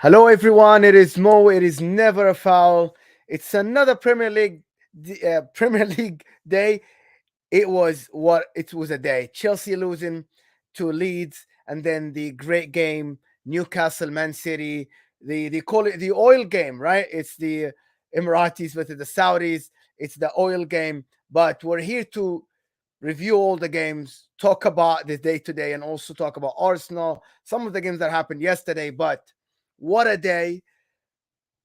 Hello, everyone. It is Mo. It is never a foul. It's another Premier League day. It was a day. Chelsea losing to Leeds, and then the great game, Newcastle, Man City. They call it the oil game, right? It's the Emiratis with the Saudis. It's the oil game. But we're here to review all the games, talk about the day today, and also talk about Arsenal, some of the games that happened yesterday. But what a day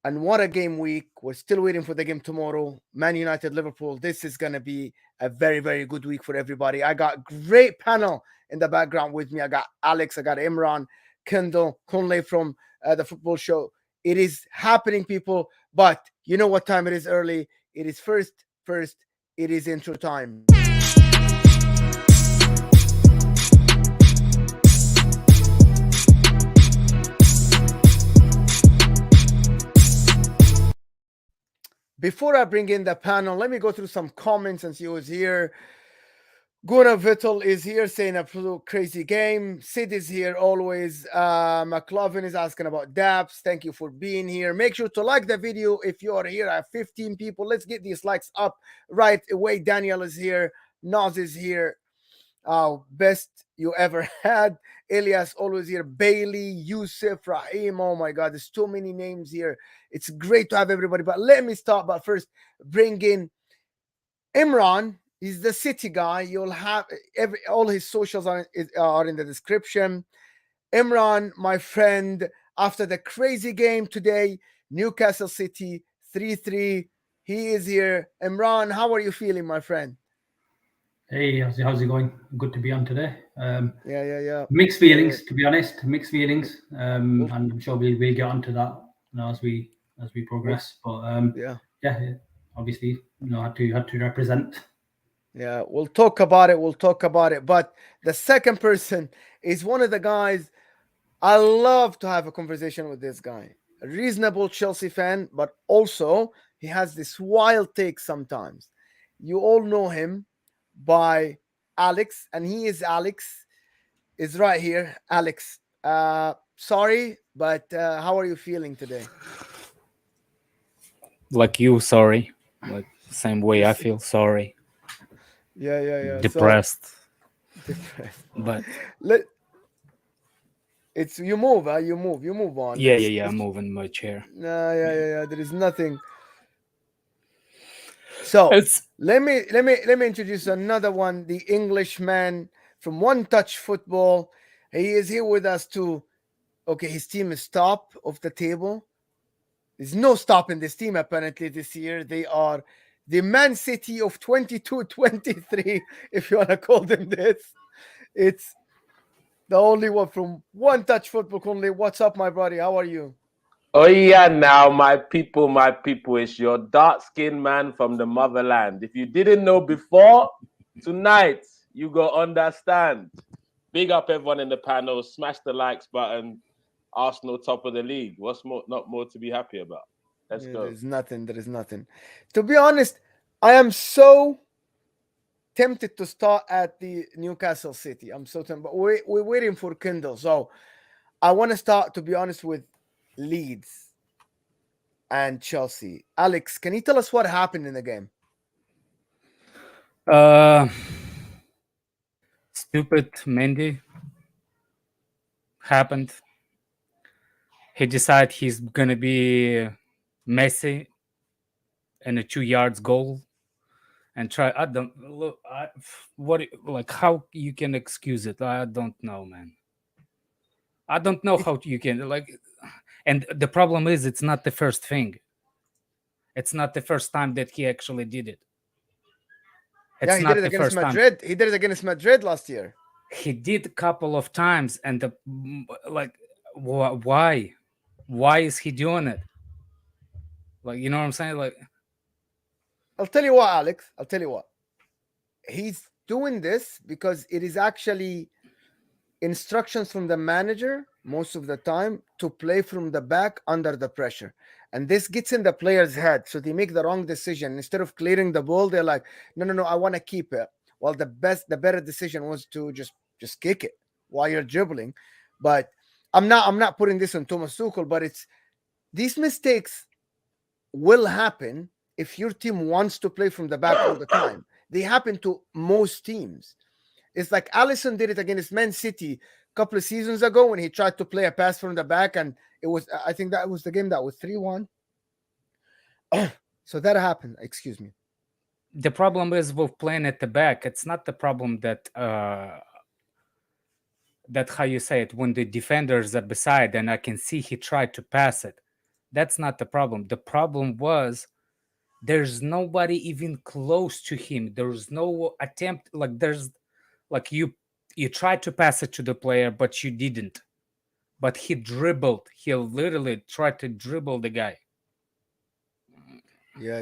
and what a game week. We're still waiting for the game tomorrow. Man United, Liverpool. This is going to be a very, very good week for everybody. I got great panel in the background with me. I got Alex, I got Imran, Kendall, Kunle from the football show. It is happening, people. But you know what time it is early. It is first, it is intro time. Before I bring in the panel, let me go through some comments and see who's here. Guna Vittel is here saying absolute crazy game. Sid is here always. McLovin is asking about dApps. Thank you for being here. Make sure to like the video if you are here. I have 15 people. Let's get these likes up right away. Daniel is here. Naz is here. Best you ever had. Elias always here. Bailey, Yusuf, Rahim. Oh my God, there's too many names here. It's great to have everybody. But let me start. But first, bring in Imran. He's the city guy. You'll have all his socials are in the description. Imran, my friend, after the crazy game today, Newcastle City 3-3. He is here. Imran, how are you feeling, my friend? Hey, how's it going? Good to be on today. Yeah. Mixed feelings, to be honest. Mixed feelings, and I'm sure we'll get onto that as we progress. But yeah, obviously, had to represent. Yeah, we'll talk about it. But the second person is one of the guys I love to have a conversation with. This guy, a reasonable Chelsea fan, but also he has this wild take sometimes. You all know him by Alex, and he is Alex, is right here. Alex, sorry, but how are you feeling today? Like you, sorry. Like same way I feel sorry. Yeah. So Depressed. depressed. But Let it's you move, you move on. yeah, I'm moving my chair. No, yeah. There is nothing. So It's let me introduce another one, the Englishman from One Touch Football. He is here with us too. Okay, his team is top of the table. There's no stopping this team apparently this year. They are the Man City of 22-23, if you want to call them this. It's the only one from One Touch Football. Only, what's up, my buddy? How are you? Oh yeah, now my people, it's your dark-skinned man from the motherland. If you didn't know before, tonight you go understand. Big up everyone in the panel. Smash the likes button. Arsenal top of the league. What's more, not more to be happy about? Let's Yeah, go. there is nothing. To be honest, I am so tempted to start at the Newcastle City. I'm so tempted, but we're waiting for Kendall. So I want to start, to be honest, with Leeds and Chelsea. Alex, can you tell us what happened in the game? Stupid Mendy happened. He decided he's gonna be Messi in a 2 yards goal and try. I don't look. How you can excuse it? I don't know, man. I don't know how you can And the problem is, it's not the first thing. It's not the first time that he actually did it. Yeah, It's he did not it the against first time. Madrid. He did it against Madrid last year. He did a couple of times, and why is he doing it? Like, you know what I'm saying? Like, I'll tell you what, Alex. I'll tell you what. He's doing this because it is actually instructions from the manager most of the time to play from the back under the pressure. And this gets in the player's head. So they make the wrong decision. Instead of clearing the ball, they're like, no, I want to keep it. Well, the better decision was to just kick it while you're dribbling. But I'm not putting this on Thomas Tuchel, but these mistakes will happen if your team wants to play from the back all the time. They happen to most teams. It's like Alisson did it against Man City a couple of seasons ago when he tried to play a pass from the back, and I think that was the game that was 3-1. So that happened. Excuse me. The problem is with playing at the back. It's not the problem that how you say it, when the defenders are beside and I can see he tried to pass it. That's not the problem. The problem was there's nobody even close to him. There's no attempt. Like there's like you tried to pass it to the player, but you didn't. But he dribbled. He literally tried to dribble the guy. Yeah.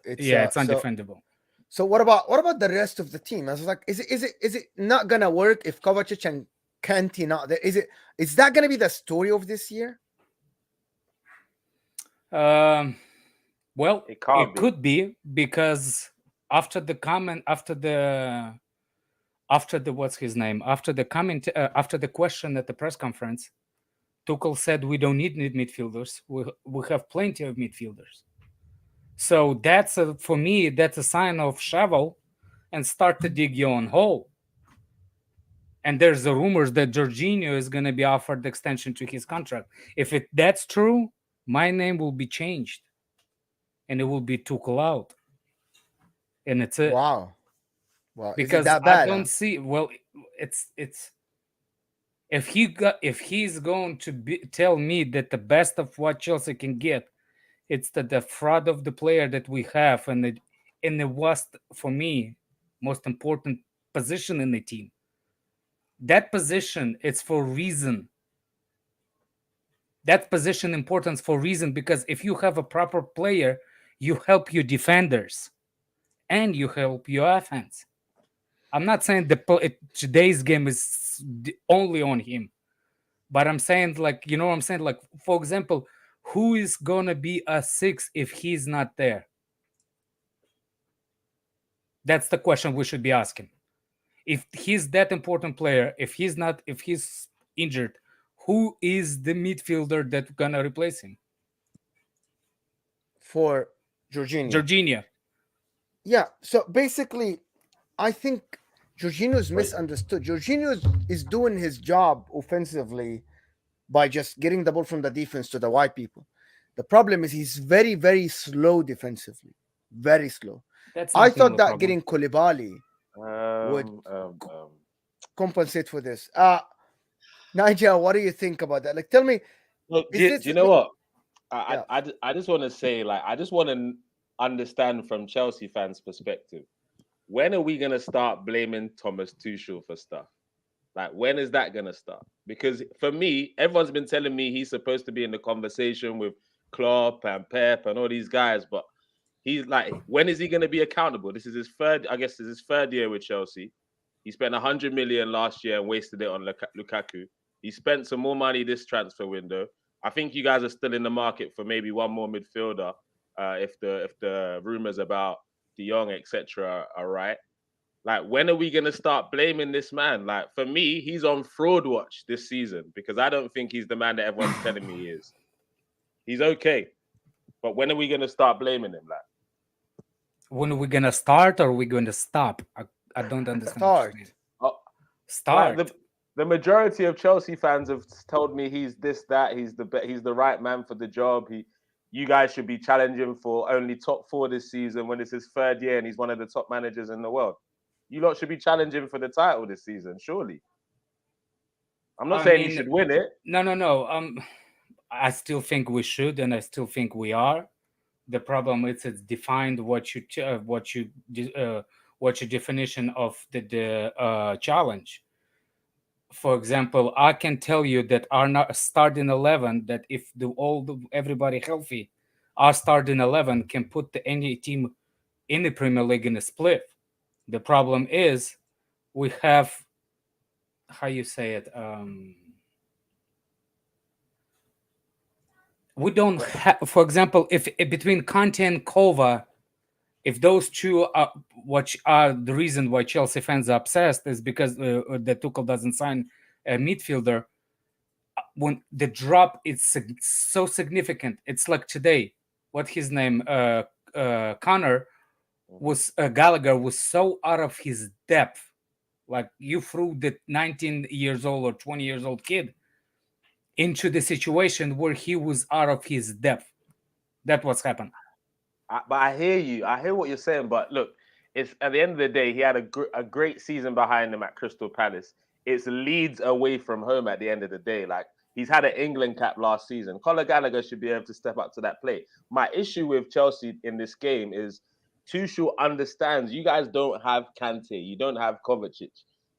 It's undefendable. So what about the rest of the team? I was like, is it not gonna work if Kovacic and Kanté not there? Is that gonna be the story of this year? Well, it could be, because after the what's his name, after the question at the press conference, Tuchel said we don't need midfielders. We have plenty of midfielders. So for me, that's a sign of shovel and start to dig your own hole. And there's the rumors that Jorginho is going to be offered extension to his contract. If that's true, my name will be changed, and it will be Tuchel out. And it's it. Wow. Because that bad, I don't see. Well, it's if he's going to tell me that the best of what Chelsea can get, it's the fraud of the player that we have, and the worst, for me, most important position in the team. That position, it's for reason. That position importance for reason, because if you have a proper player, you help your defenders and you help your offense. I'm not saying today's game is only on him, but I'm saying, like, you know what I'm saying? Like, for example, who is going to be a 6 if he's not there? That's the question we should be asking. If he's that important player, if he's injured, who is the midfielder that's going to replace him? For Jorginho. Jorginho. Yeah, so basically, I think Jorginho's misunderstood. Jorginho is doing his job offensively by just getting the ball from the defense to the wide people. The problem is he's very, very slow defensively. Very slow. I thought that getting Koulibaly would compensate for this. Nigel, what do you think about that? Like, tell me. Look, do you know what? I just want to say, like, I just want to understand from Chelsea fans' perspective. When are we going to start blaming Thomas Tuchel for stuff? Like, when is that going to start? Because for me, everyone's been telling me he's supposed to be in the conversation with Klopp and Pep and all these guys, but he's like, when is he going to be accountable? This is his third year with Chelsea. He spent 100 million last year and wasted it on Lukaku. He spent some more money this transfer window. I think you guys are still in the market for maybe one more midfielder, if the rumors about De Jong, etc., are right. Like, when are we going to start blaming this man? Like, for me, he's on fraud watch this season, because I don't think he's the man that everyone's telling me he is. He's okay, but when are we going to start blaming him? Like, when are we going to start, or are we going to stop? I don't understand. Start. Like, the majority of Chelsea fans have told me he's this, that, he's the right man for the job. You guys should be challenging for only top 4 this season when it's his third year and he's one of the top managers in the world. You lot should be challenging for the title this season, surely. I'm not saying you should win it. No. I still think we should, and I still think we are. The problem is it's defined what your definition of the challenge. For example, I can tell you that our starting 11, that if everybody healthy, our starting 11 can put any team in the Premier League in a split. The problem is we have, how you say it, we don't have, for example, if between Kanté and Kova, if those two are the reason why Chelsea fans are obsessed is because the Tuchel doesn't sign a midfielder. when the drop is so significant. It's like today, what his name, Connor was, Gallagher was so out of his depth. Like you threw the 19 years old or 20 years old kid into the situation where he was out of his depth. That's what's happened. But I hear you. I hear what you're saying. But look, it's at the end of the day, he had a great season behind him at Crystal Palace. It's Leeds away from home at the end of the day. Like, he's had an England cap last season. Conor Gallagher should be able to step up to that plate. My issue with Chelsea in this game is Tuchel understands you guys don't have Kante. You don't have Kovacic.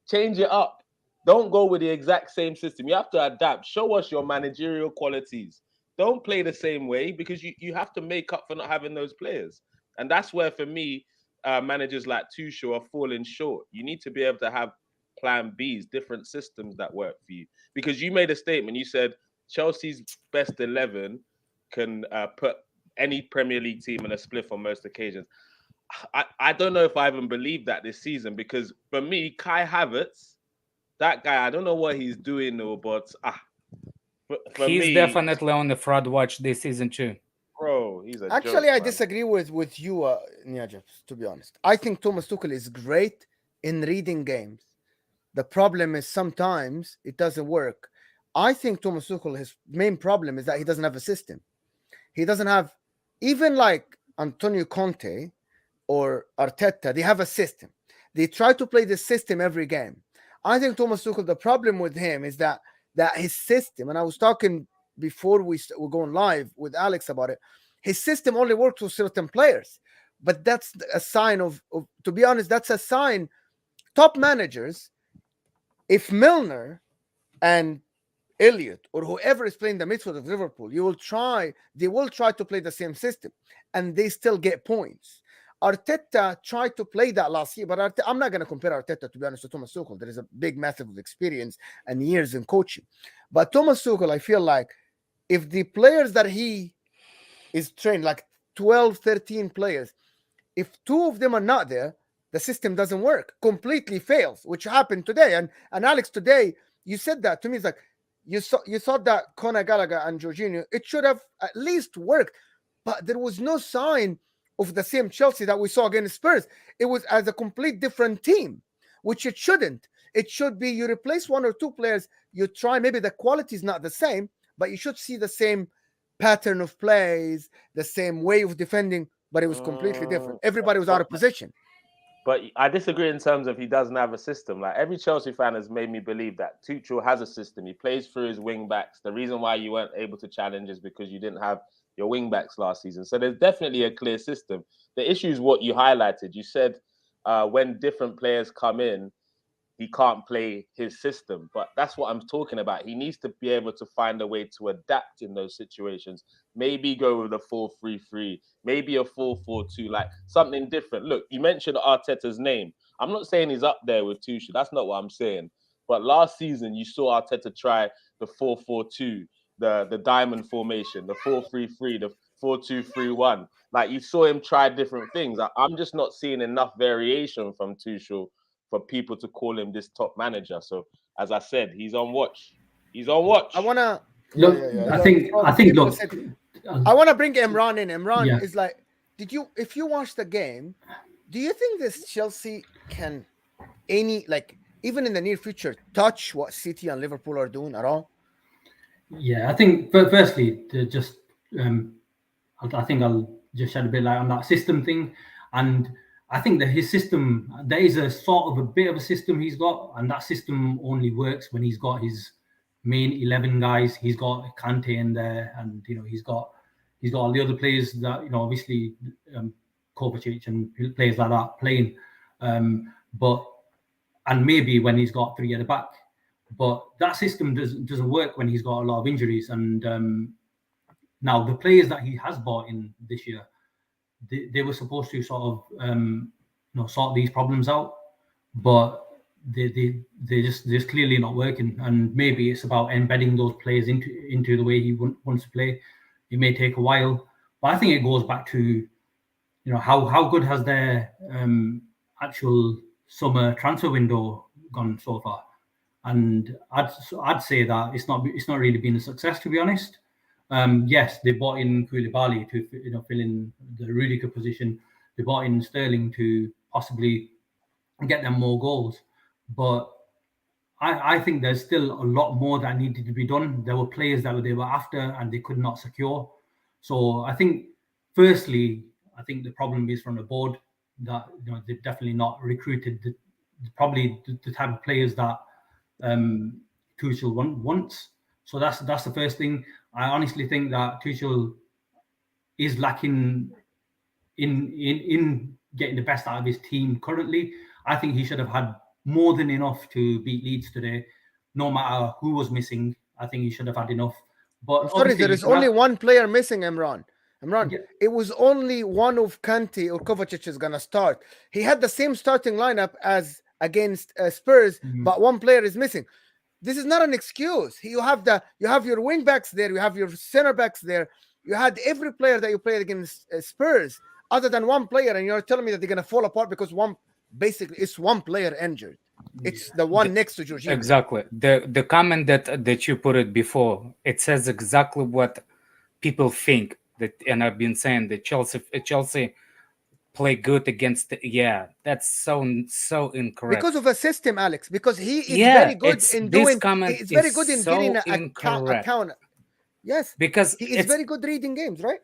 Change it up. Don't go with the exact same system. You have to adapt. Show us your managerial qualities. Don't play the same way, because you have to make up for not having those players. And that's where, for me, managers like Tuchel are falling short. You need to be able to have plan Bs, different systems that work for you. Because you made a statement. You said Chelsea's best 11 can put any Premier League team in a spliff on most occasions. I don't know if I even believe that this season, because for me, Kai Havertz, that guy, I don't know what he's doing though, but he's definitely on the fraud watch this season too. Bro, he's a actually joke, I disagree with you, Niajab, to be honest. I think Thomas Tuchel is great in reading games. The problem is sometimes it doesn't work. I think Thomas Tuchel, his main problem is that he doesn't have a system. He doesn't have, even like Antonio Conte or Arteta, they have a system. They try to play the system every game. I think Thomas Tuchel, the problem with him is that his system, and I was talking before we were going live with Alex about it, his system only works with certain players. But that's a sign of, to be honest, that's a sign. Top managers, if Milner and Elliot or whoever is playing the midfield of Liverpool, they will try to play the same system, and they still get points. Arteta tried to play that last year, but I'm not going to compare Arteta, to be honest, to Thomas Tuchel. There is a big, massive experience and years in coaching. But Thomas Tuchel, I feel like if the players that he is trained, like 12, 13 players, if 2 of them are not there, the system doesn't work, completely fails, which happened today. And Alex, today, you said that to me. It's like, you thought that Conor Gallagher and Jorginho, it should have at least worked, but there was no sign of the same Chelsea that we saw against Spurs. It was as a complete different team, which it shouldn't. It should be you replace 1 or 2 players, you try, maybe the quality is not the same, but you should see the same pattern of plays, the same way of defending, but it was completely different. Everybody was out of position. But I disagree in terms of he doesn't have a system. Like, every Chelsea fan has made me believe that Tuchel has a system. He plays through his wing backs. The reason why you weren't able to challenge is because you didn't have your wing backs last season. So there's definitely a clear system. The issue is what you highlighted. You said when different players come in, he can't play his system. But that's what I'm talking about. He needs to be able to find a way to adapt in those situations. Maybe go with a 4-3-3, maybe a 4-4-2, like something different. Look, you mentioned Arteta's name. I'm not saying he's up there with Tuchel. That's not what I'm saying. But last season, you saw Arteta try the 4-4-2, the diamond formation, the 4-3-3, the 4-2-3-1. Like, you saw him try different things. I'm just not seeing enough variation from Tuchel for people to call him this top manager. So, as I said, he's on watch. He's on watch. I want to... I think, look... I want to bring Imran in. Imran is like, if you watch the game, do you think this Chelsea can even in the near future, touch what City and Liverpool are doing at all? Yeah, I think, firstly, I think I'll just shed a bit light on that system thing. And I think that his system, there is a sort of a bit of a system he's got, and that system only works when he's got his main 11 guys. He's got Kante in there, and he's got all the other players that obviously Kovacic and players like that playing. And maybe when he's got 3 at the back, but that system doesn't work when he's got a lot of injuries. And now the players that he has bought in this year, they were supposed to sort of sort these problems out, but they're just clearly not working. And maybe it's about embedding those players into the way he wants to play. It may take a while, but I think it goes back to how good has their actual summer transfer window gone so far. and I'd say that it's not really been a success, to be honest. Yes, they bought in Koulibaly to fill in the Rudiger position. They bought in Sterling to possibly get them more goals, but I think there's still a lot more that needed to be done. There were players that they were after and they could not secure. So I think, firstly, I think the problem is from the board that they've definitely not recruited probably the type of players that Tuchel wants. So that's the first thing. I honestly think that Tuchel is lacking in getting the best out of his team currently. I think he should have had more than enough to beat Leeds today, no matter who was missing. I think he should have had enough. But I'm sorry, there is only one player missing, Imran. Yeah. It was only one of Kante or Kovacic is going to start. He had the same starting lineup as against Spurs, but one player is missing. This is not an excuse. You have your wing backs there, you have your center backs there. You had every player that you played against Spurs, other than one player, and you're telling me that they're going to fall apart because it's one player injured. It's the one next to Jorginho. Exactly. The comment that you put it before, it says exactly what people think that, and I've been saying that Chelsea play good against. That's so incorrect. Because of a system, Alex. Because he is very good in doing. He's very good in getting a counter. Yes, because he is very good reading games, right?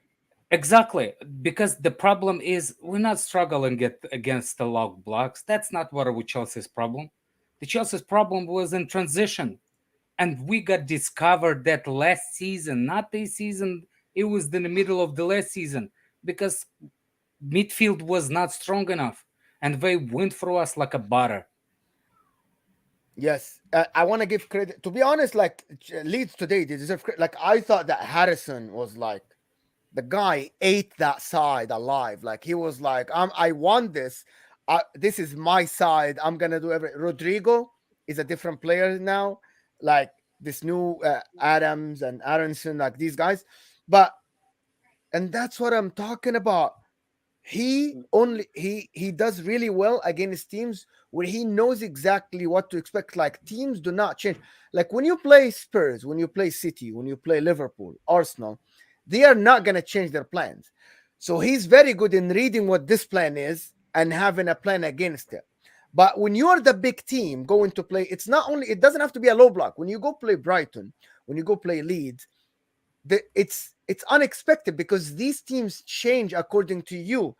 Exactly, because the problem is we're not struggling against the log blocks. That's not what was Chelsea's problem. The Chelsea's problem was in transition, and we got discovered that last season, not this season. It was in the middle of the last season because midfield was not strong enough, and they went through us like a butter. Yes, I want to give credit. To be honest, like Leeds today, they deserve credit. Like I thought that Harrison was like. The guy ate that side alive. Like he was like, I want this. This is my side. I'm gonna do everything. Rodrigo is a different player now. Like this new Adams and Aronson, like these guys. And that's what I'm talking about. He does really well against teams where he knows exactly what to expect. Like teams do not change. Like when you play Spurs, when you play City, when you play Liverpool, Arsenal, they are not going to change their plans. So he's very good in reading what this plan is and having a plan against it. But when you're the big team going to play, it doesn't have to be a low block. When you go play Brighton, when you go play Leeds, it's unexpected because these teams change according to you.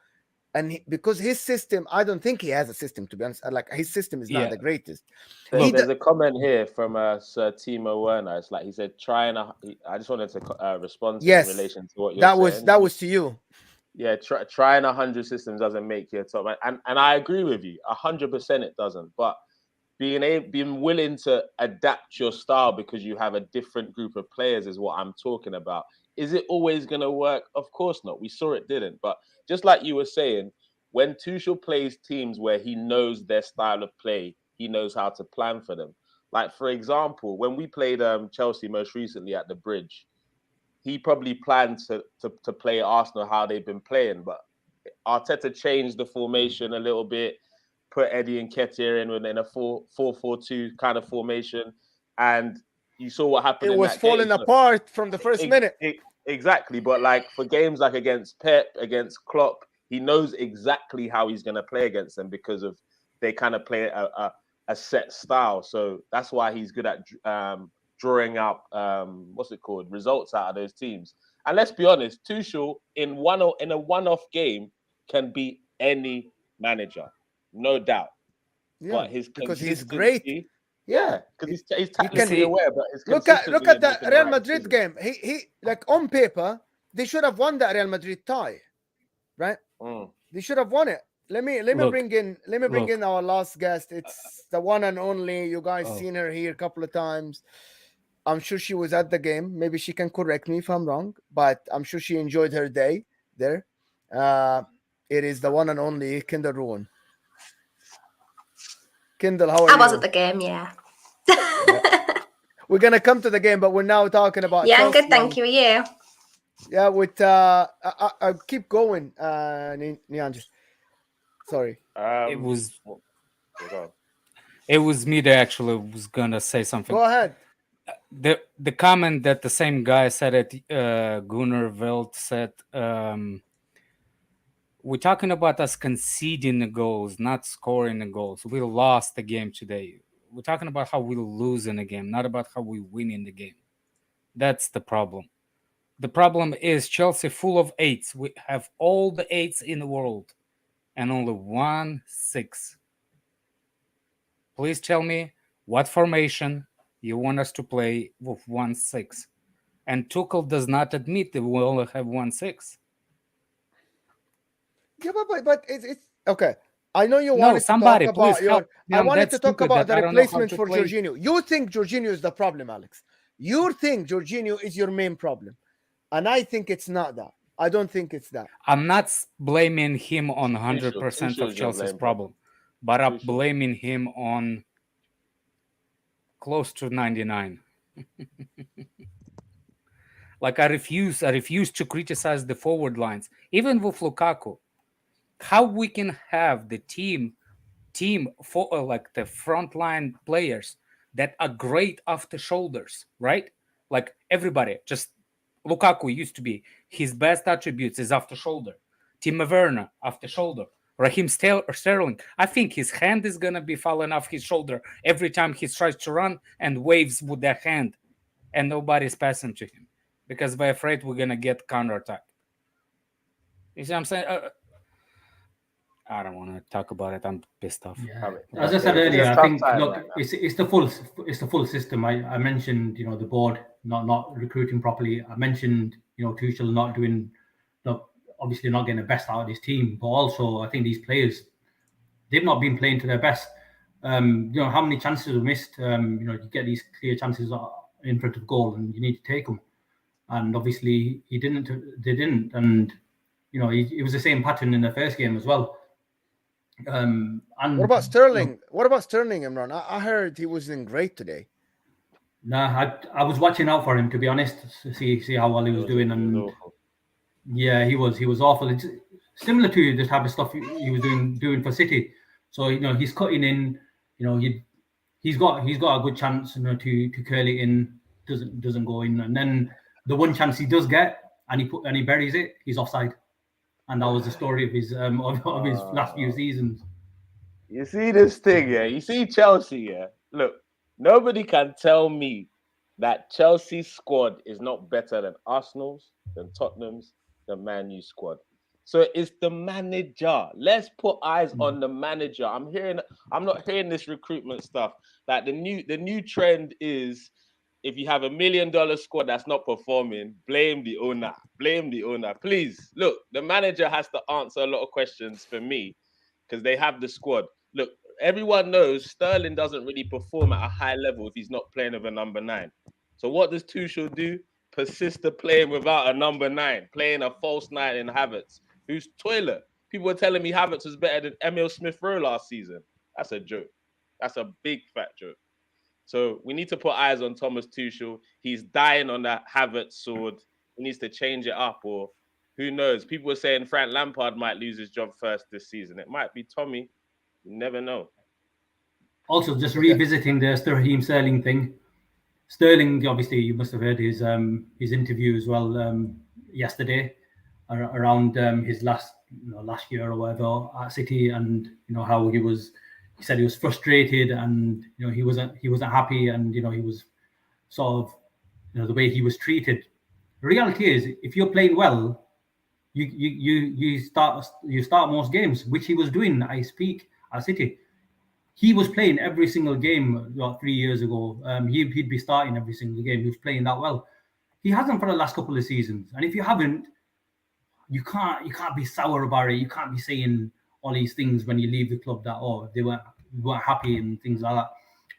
And because his system, I don't think he has a system, to be honest. Like his system is not the greatest. There's a comment here from Sir Timo Werner. It's like he said, I just wanted to respond to in relation to what you're saying. That was to you. Yeah, trying 100 systems doesn't make you a top man. And I agree with you. 100% it doesn't. But being willing to adapt your style because you have a different group of players is what I'm talking about. Is it always going to work? Of course not. We saw it didn't. But just like you were saying, when Tuchel plays teams where he knows their style of play, he knows how to plan for them. Like, for example, when we played Chelsea most recently at the Bridge, he probably planned to play Arsenal how they've been playing. But Arteta changed the formation a little bit, put Eddie and Nketiah in a 4-4-2 kind of formation. And you saw what happened. It was falling apart from the first minute. Exactly. But like for games like against Pep, against Klopp, he knows exactly how he's going to play against them because of they kind of play a set style. So that's why he's good at drawing out results out of those teams. And let's be honest, Tuchel in a one-off game can beat any manager, no doubt. Yeah, but his because he's great. Yeah, because he's tactically aware. But look at that Real Madrid game. He like on paper they should have won that Real Madrid tie, right? They should have won it. Let me bring in our last guest. It's the one and only. You guys seen her here a couple of times. I'm sure she was at the game. Maybe she can correct me if I'm wrong, but I'm sure she enjoyed her day there. It is the one and only Kendall Ruin. Kendall, how are you? I was at the game, yeah. We're gonna come to the game, but we're now talking about. Yeah, I'm good, thank you. Are you? Yeah, with I keep going, Nyanj. Sorry. It was It was me that actually was gonna say something. Go ahead. The comment that the same guy said at Gunnar Velt said, we're talking about us conceding the goals, not scoring the goals. We lost the game today. We're talking about how we lose in the game, not about how we win in the game. That's the problem. The problem is Chelsea full of 8s. We have all the 8s in the world and only 1 6. Please tell me what formation you want us to play with 1 6. And Tuchel does not admit that we only have 1 6. Yeah, but it's okay. I know you No, wanted somebody, to talk about please help me. I I'm wanted that to talk stupid about that the I don't know how replacement to for play. Jorginho. You think Jorginho is the problem, Alex. You think Jorginho is your main problem. And I think it's not that. I don't think it's that. I'm not blaming him on 100% Tuchel's of your Chelsea's blame, problem, but I'm Tuchel. blaming him on close to 99. Like I refuse to criticize the forward lines, even with Lukaku. How we can have the team for like the frontline players that are great off the shoulders, right? Like everybody, just Lukaku used to be his best attributes is off the shoulder. Timo Werner off the shoulder. Raheem Sterling, I think his hand is gonna be falling off his shoulder every time he tries to run and waves with that hand, and nobody's passing to him because they're afraid we're gonna get counterattacked. You see what I'm saying? I don't want to talk about it. I'm pissed off. Yeah. As I said earlier, I think look, it's the full system. I mentioned the board not recruiting properly. I mentioned Tuchel not doing, obviously not getting the best out of his team, but also I think these players, they've not been playing to their best. How many chances are missed? You get these clear chances in front of goal, and you need to take them. And obviously they didn't, and it was the same pattern in the first game as well. And what about Sterling? What about Sterling, Imran? I heard he wasn't great today. Nah, I was watching out for him, to be honest, to see how well he was doing, and yeah, he was awful. It's similar to the type of stuff he was doing for City. So he's cutting in. He's got a good chance to curl it in, doesn't go in, and then the one chance he does get and he buries it, he's offside. And that was the story of his last few seasons. You see this thing, yeah? You see Chelsea, yeah? Look, nobody can tell me that Chelsea's squad is not better than Arsenal's, than Tottenham's, than Man U's squad. So it's the manager. Let's put eyes on the manager. I'm not hearing this recruitment stuff. Like the new trend is, if you have $1 million squad that's not performing, blame the owner. Blame the owner. Please, look, the manager has to answer a lot of questions for me because they have the squad. Look, everyone knows Sterling doesn't really perform at a high level if he's not playing with a number 9. So what does Tuchel do? Persist to playing without a number 9, playing a false 9 in Havertz, who's toilet. People were telling me Havertz was better than Emil Smith-Rowe last season. That's a joke. That's a big fat joke. So we need to put eyes on Thomas Tuchel. He's dying on that Havertz sword. He needs to change it up, or who knows? People were saying Frank Lampard might lose his job first this season. It might be Tommy. You never know. Also, just revisiting the Raheem Sterling thing. Sterling, obviously, you must have heard his interview as well yesterday around his last year or whatever at City, and how he said he was frustrated, and he wasn't happy, and he was sort of the way he was treated. The reality is, if you're playing well, you start most games, which he was doing at his peak at City. He was playing every single game 3 years ago. He'd be starting every single game. He was playing that well. He hasn't for the last couple of seasons, and if you haven't, you can't be sour about it. You can't be saying all these things when you leave the club that they weren't happy and things like that.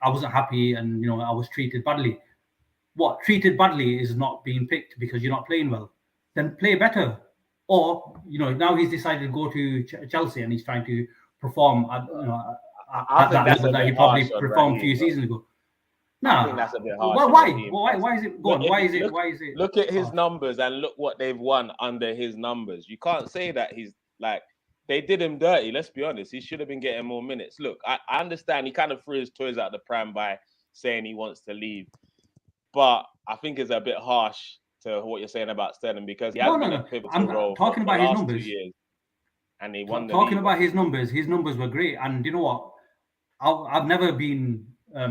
I wasn't happy, and I was treated badly. What treated badly is not being picked because you're not playing well. Then play better. Or now he's decided to go to Chelsea and he's trying to perform at that level that he probably performed a few seasons ago. No, I think that's a bit harsh. Why is it gone? Why is it? Look at his numbers and look what they've won under his numbers. You can't say that he's like they did him dirty. Let's be honest. He should have been getting more minutes. Look, I understand he kind of threw his toys out the pram by saying he wants to leave, but I think it's a bit harsh to what you're saying about Sterling because he has been a pivotal I'm role talking for about the his last numbers. 2 years, and he won the Talking league. about his numbers were great, and you know what? I've never been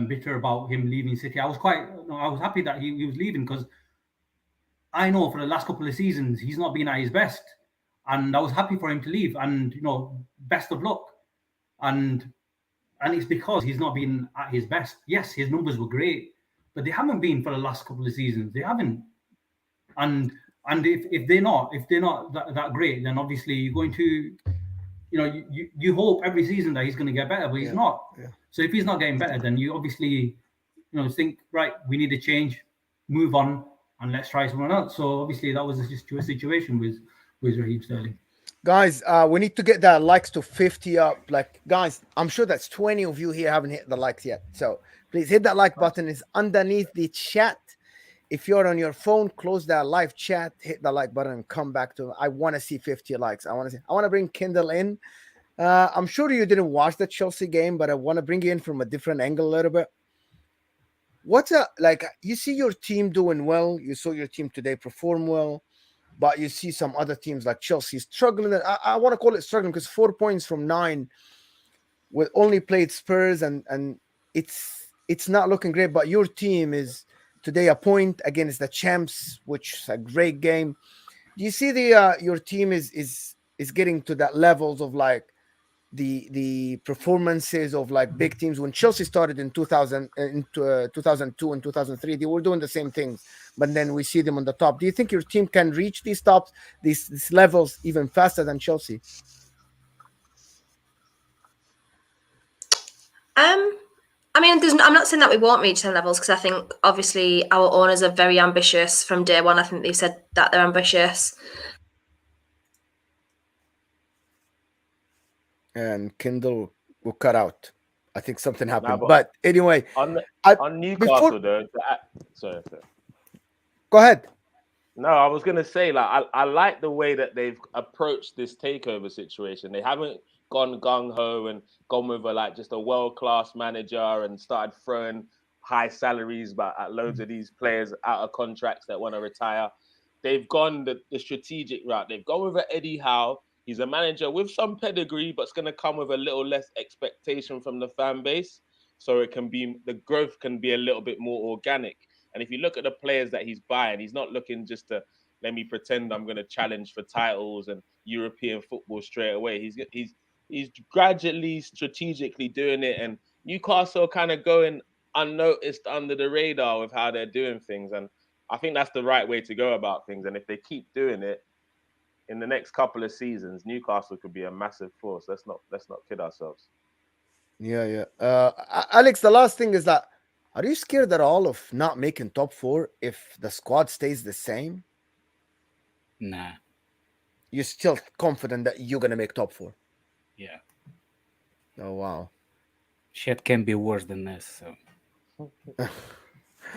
bitter about him leaving City. I was happy that he was leaving because I know for the last couple of seasons he's not been at his best, and I was happy for him to leave. And you know, best of luck. And it's because he's not been at his best. Yes, his numbers were great, but they haven't been for the last couple of seasons. They haven't. And if they're not that great, then obviously you're going to, you know, you hope every season that he's going to get better, but he's not. Yeah. So if he's not getting better, then you obviously, you know, think, right, we need to change, move on, and let's try someone else. So obviously that was a situation with Raheem Sterling. Guys, we need to get that likes to 50 up. Like, guys, I'm sure that's 20 of you here haven't hit the likes yet. So please hit that like button. It's underneath the chat. If you're on your phone, close that live chat, hit the like button, and come back to. I want to see 50 likes. I want to bring Kendall in. I'm sure you didn't watch the Chelsea game, but I want to bring you in from a different angle a little bit. You see your team doing well. You saw your team today perform well, but you see some other teams like Chelsea struggling. I want to call it struggling because 4 points from 9 with only played Spurs, and it's not looking great. But your team is today a point against the champs, which is a great game. Do you see your team is getting to that levels of like the performances of like big teams? When Chelsea started in 2002 and 2003, they were doing the same things, but then we see them on the top. Do you think your team can reach these tops, these levels even faster than Chelsea? I mean, I'm not saying that we won't reach the levels because I think obviously our owners are very ambitious from day one. I think they've said that they're ambitious. And Kendall will cut out. I think something happened. But anyway, on Newcastle, though. Sorry. Go ahead. No, I was gonna say, like, I like the way that they've approached this takeover situation. They haven't gone gung ho and gone with just a world-class manager and started throwing high salaries at loads of these players out of contracts that want to retire. They've gone the strategic route. They've gone with Eddie Howe. He's a manager with some pedigree, but it's going to come with a little less expectation from the fan base. So the growth can be a little bit more organic. And if you look at the players that he's buying, he's not looking just to let me pretend I'm going to challenge for titles and European football straight away. He's gradually, strategically doing it. And Newcastle kind of going unnoticed under the radar with how they're doing things. And I think that's the right way to go about things. And if they keep doing it, in the next couple of seasons, Newcastle could be a massive force. Let's not kid ourselves. Yeah. Alex, the last thing is that, are you scared at all of not making top 4 if the squad stays the same? Nah. You're still confident that you're gonna make top 4? Yeah. Oh wow. Shit can be worse than this. So.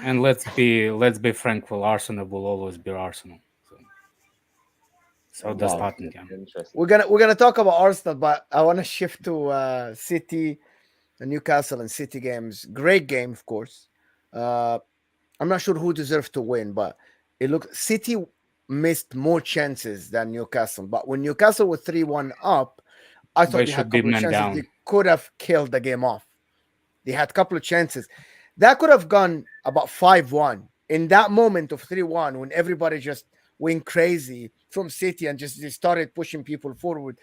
And let's be frank. Well, Arsenal will always be Arsenal. So does Tottenham. We're gonna talk about Arsenal, but I want to shift to City, the Newcastle and City games. Great game, of course. I'm not sure who deserved to win, but City missed more chances than Newcastle. But when Newcastle was 3-1 up, I thought they had a couple of chances. Down. They could have killed the game off. They had a couple of chances. That could have gone about 5-1. In that moment of 3-1, when everybody just went crazy from City and just they started pushing people forward,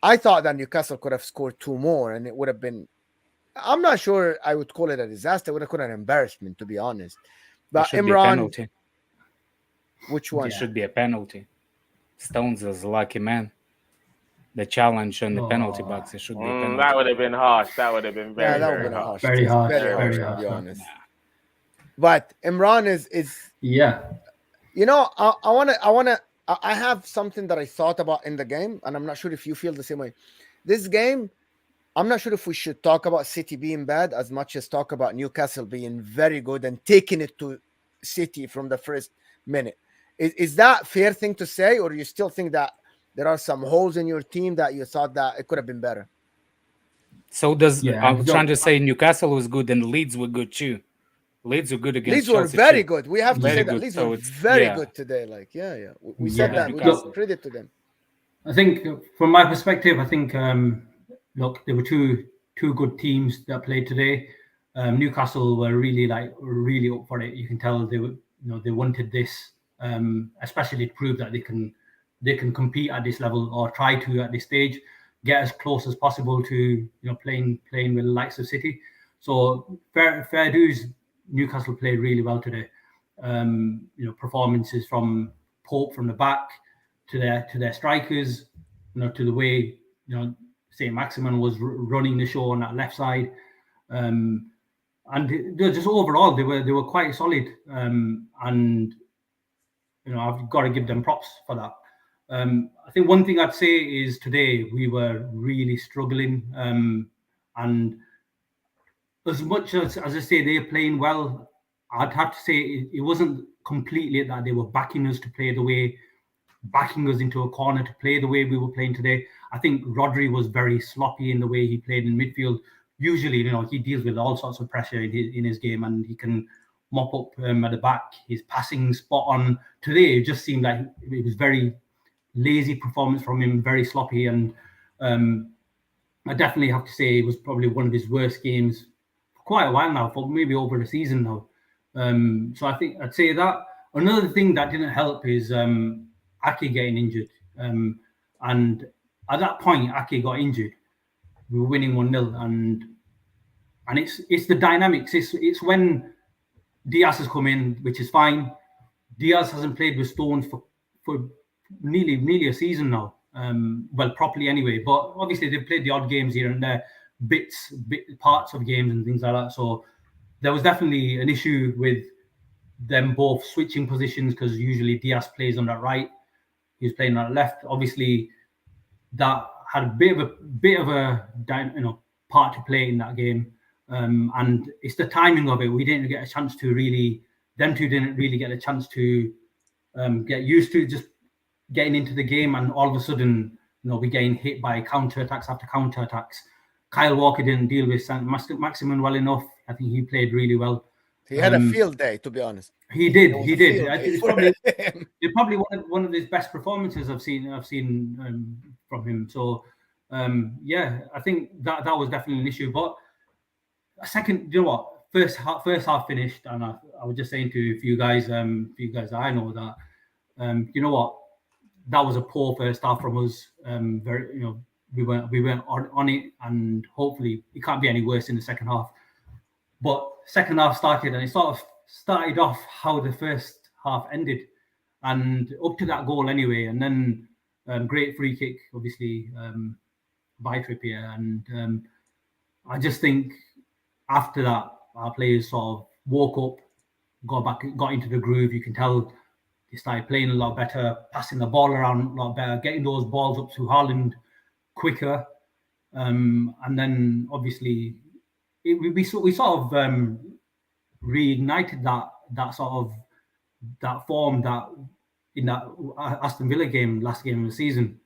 I thought that Newcastle could have scored 2 more, and it would have been, I'm not sure I would call it a disaster. It would have called it an embarrassment, to be honest. But Imran, which one? It should be a penalty. Stones is a lucky man. The challenge on the penalty box, it should be a penalty. That would have been harsh. That would have been very harsh. Very harsh. To be honest. Nah. But Imran is yeah. You know, I have something that I thought about in the game, and I'm not sure if you feel the same way. This game, I'm not sure if we should talk about City being bad as much as talk about Newcastle being very good and taking it to City from the first minute. Is that fair thing to say, or do you still think that there are some holes in your team that you thought that it could have been better. So does Yeah, I'm so- trying to say Newcastle was good and Leeds were good too. Leeds were good against Leeds were Chelsea very too. good. We have to Very say that good. Leeds So were it's- very yeah. good today. Like, yeah. We said Yeah, that. We because- give credit to them. I think from my perspective, I think look, there were two good teams that played today. Newcastle were really up for it. You can tell they were, they wanted this, especially to prove that they can compete at this level, or try to at this stage get as close as possible to playing with the likes of City. So fair dues, Newcastle played really well today. Performances from Pope from the back to their strikers, to the way St. Maximin was running the show on that left side, and just overall they were quite solid, and I've got to give them props for that. I think one thing I'd say is today we were really struggling, and as much as I say they're playing well, I'd have to say it wasn't completely that they were backing us to play the way. Backing us into a corner to play the way we were playing today. I think Rodri was very sloppy in the way he played in midfield. Usually, he deals with all sorts of pressure in his game, and he can mop up at the back. His passing spot on. Today, it just seemed like it was very lazy performance from him, very sloppy, and I definitely have to say it was probably one of his worst games for quite a while now, for maybe over a season now. So I think I'd say that. Another thing that didn't help is Ake getting injured, and at that point Ake got injured. We were winning 1-0, and it's the dynamics. It's when Diaz has come in, which is fine. Diaz hasn't played with Stones for nearly a season now. Well, properly anyway, but obviously they've played the odd games here and there, parts of games and things like that. So there was definitely an issue with them both switching positions, because usually Diaz plays on that right. He was playing on the left. Obviously, that had a bit of a part to play in that game, and it's the timing of it. We didn't get a chance to really. Them two didn't really get a chance to get used to just getting into the game, and all of a sudden, we getting hit by counter-attacks after counter-attacks. Kyle Walker didn't deal with St. Maximin well enough. I think he played really well. He had a field day, to be honest. He did. It's probably one of his best performances I've seen from him. So I think that was definitely an issue. But a second, first half finished, and I was just saying to a few guys I know that that was a poor first half from us. We weren't on it, and hopefully it can't be any worse in the second half. But second half started, and it sort of started off how the first half ended, and up to that goal anyway. And then great free kick, obviously, by Trippier. And I just think after that, our players sort of woke up, got into the groove. You can tell they started playing a lot better, passing the ball around a lot better, getting those balls up to Haaland quicker. And then obviously we sort of reignited that form that in that Aston Villa game, last game of the season.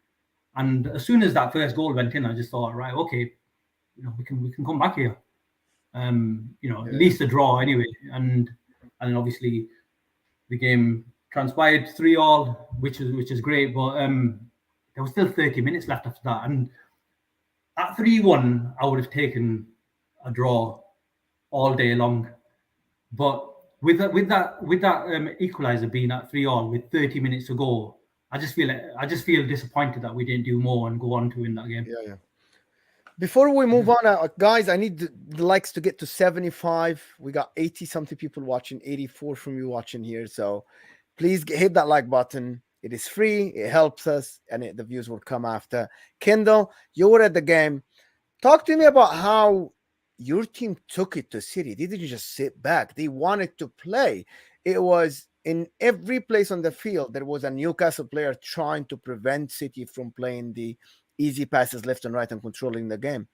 And as soon as that first goal went in, I just thought, right, okay, we can come back here. At least a draw anyway. And obviously the game transpired 3-3, which is great, but there was still 30 minutes left after that. And at 3-1, I would have taken a draw all day long. But with that equaliser being at 3-3 with 30 minutes to go, I just feel disappointed that we didn't do more and go on to win that game. Yeah. Before we move on, guys, I need the likes to get to 75. We got 80 something people watching, 84 from you watching here. So please hit that like button. It is free. It helps us, and the views will come after. Kendall, you were at the game. Talk to me about how your team took it to City. They didn't just sit back. They wanted to play. It was in every place on the field. There was a Newcastle player trying to prevent City from playing the easy passes left and right and controlling the game.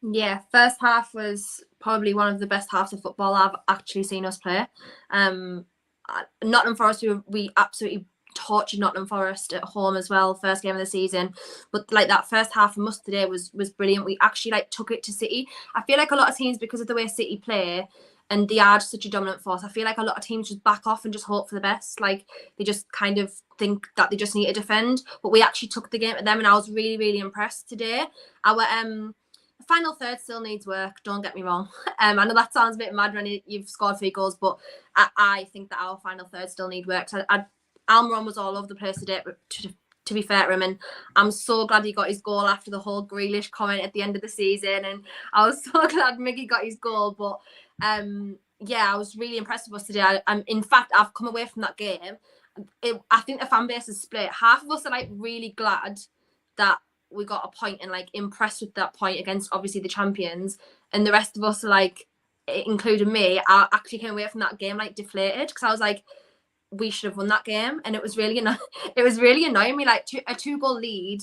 Yeah, first half was probably one of the best halves of football I've actually seen us play. Nottingham Forest, we absolutely tortured Nottingham Forest at home as well, first game of the season. But like that first half of Must today was brilliant. We actually like took it to City. I feel like a lot of teams, because of the way City play and they are such a dominant force, I feel like a lot of teams just back off and just hope for the best. Like they just kind of think that they just need to defend. But we actually took the game to them, and I was really, really impressed today. Our final third still needs work, don't get me wrong. I know that sounds a bit mad when you've scored 3 goals, but I think that our final third still need work. So Imran was all over the place today, to be fair to him, and I'm so glad he got his goal after the whole Grealish comment at the end of the season, and I was so glad Mickey got his goal. But yeah, I was really impressed with us today. In fact, I've come away from that game. I think the fan base is split. Half of us are like really glad that we got a point and like impressed with that point against obviously the champions, and the rest of us are like, including me, I actually came away from that game like deflated, because I was like, we should have won that game, and it was really annoying me. Like a 2-goal lead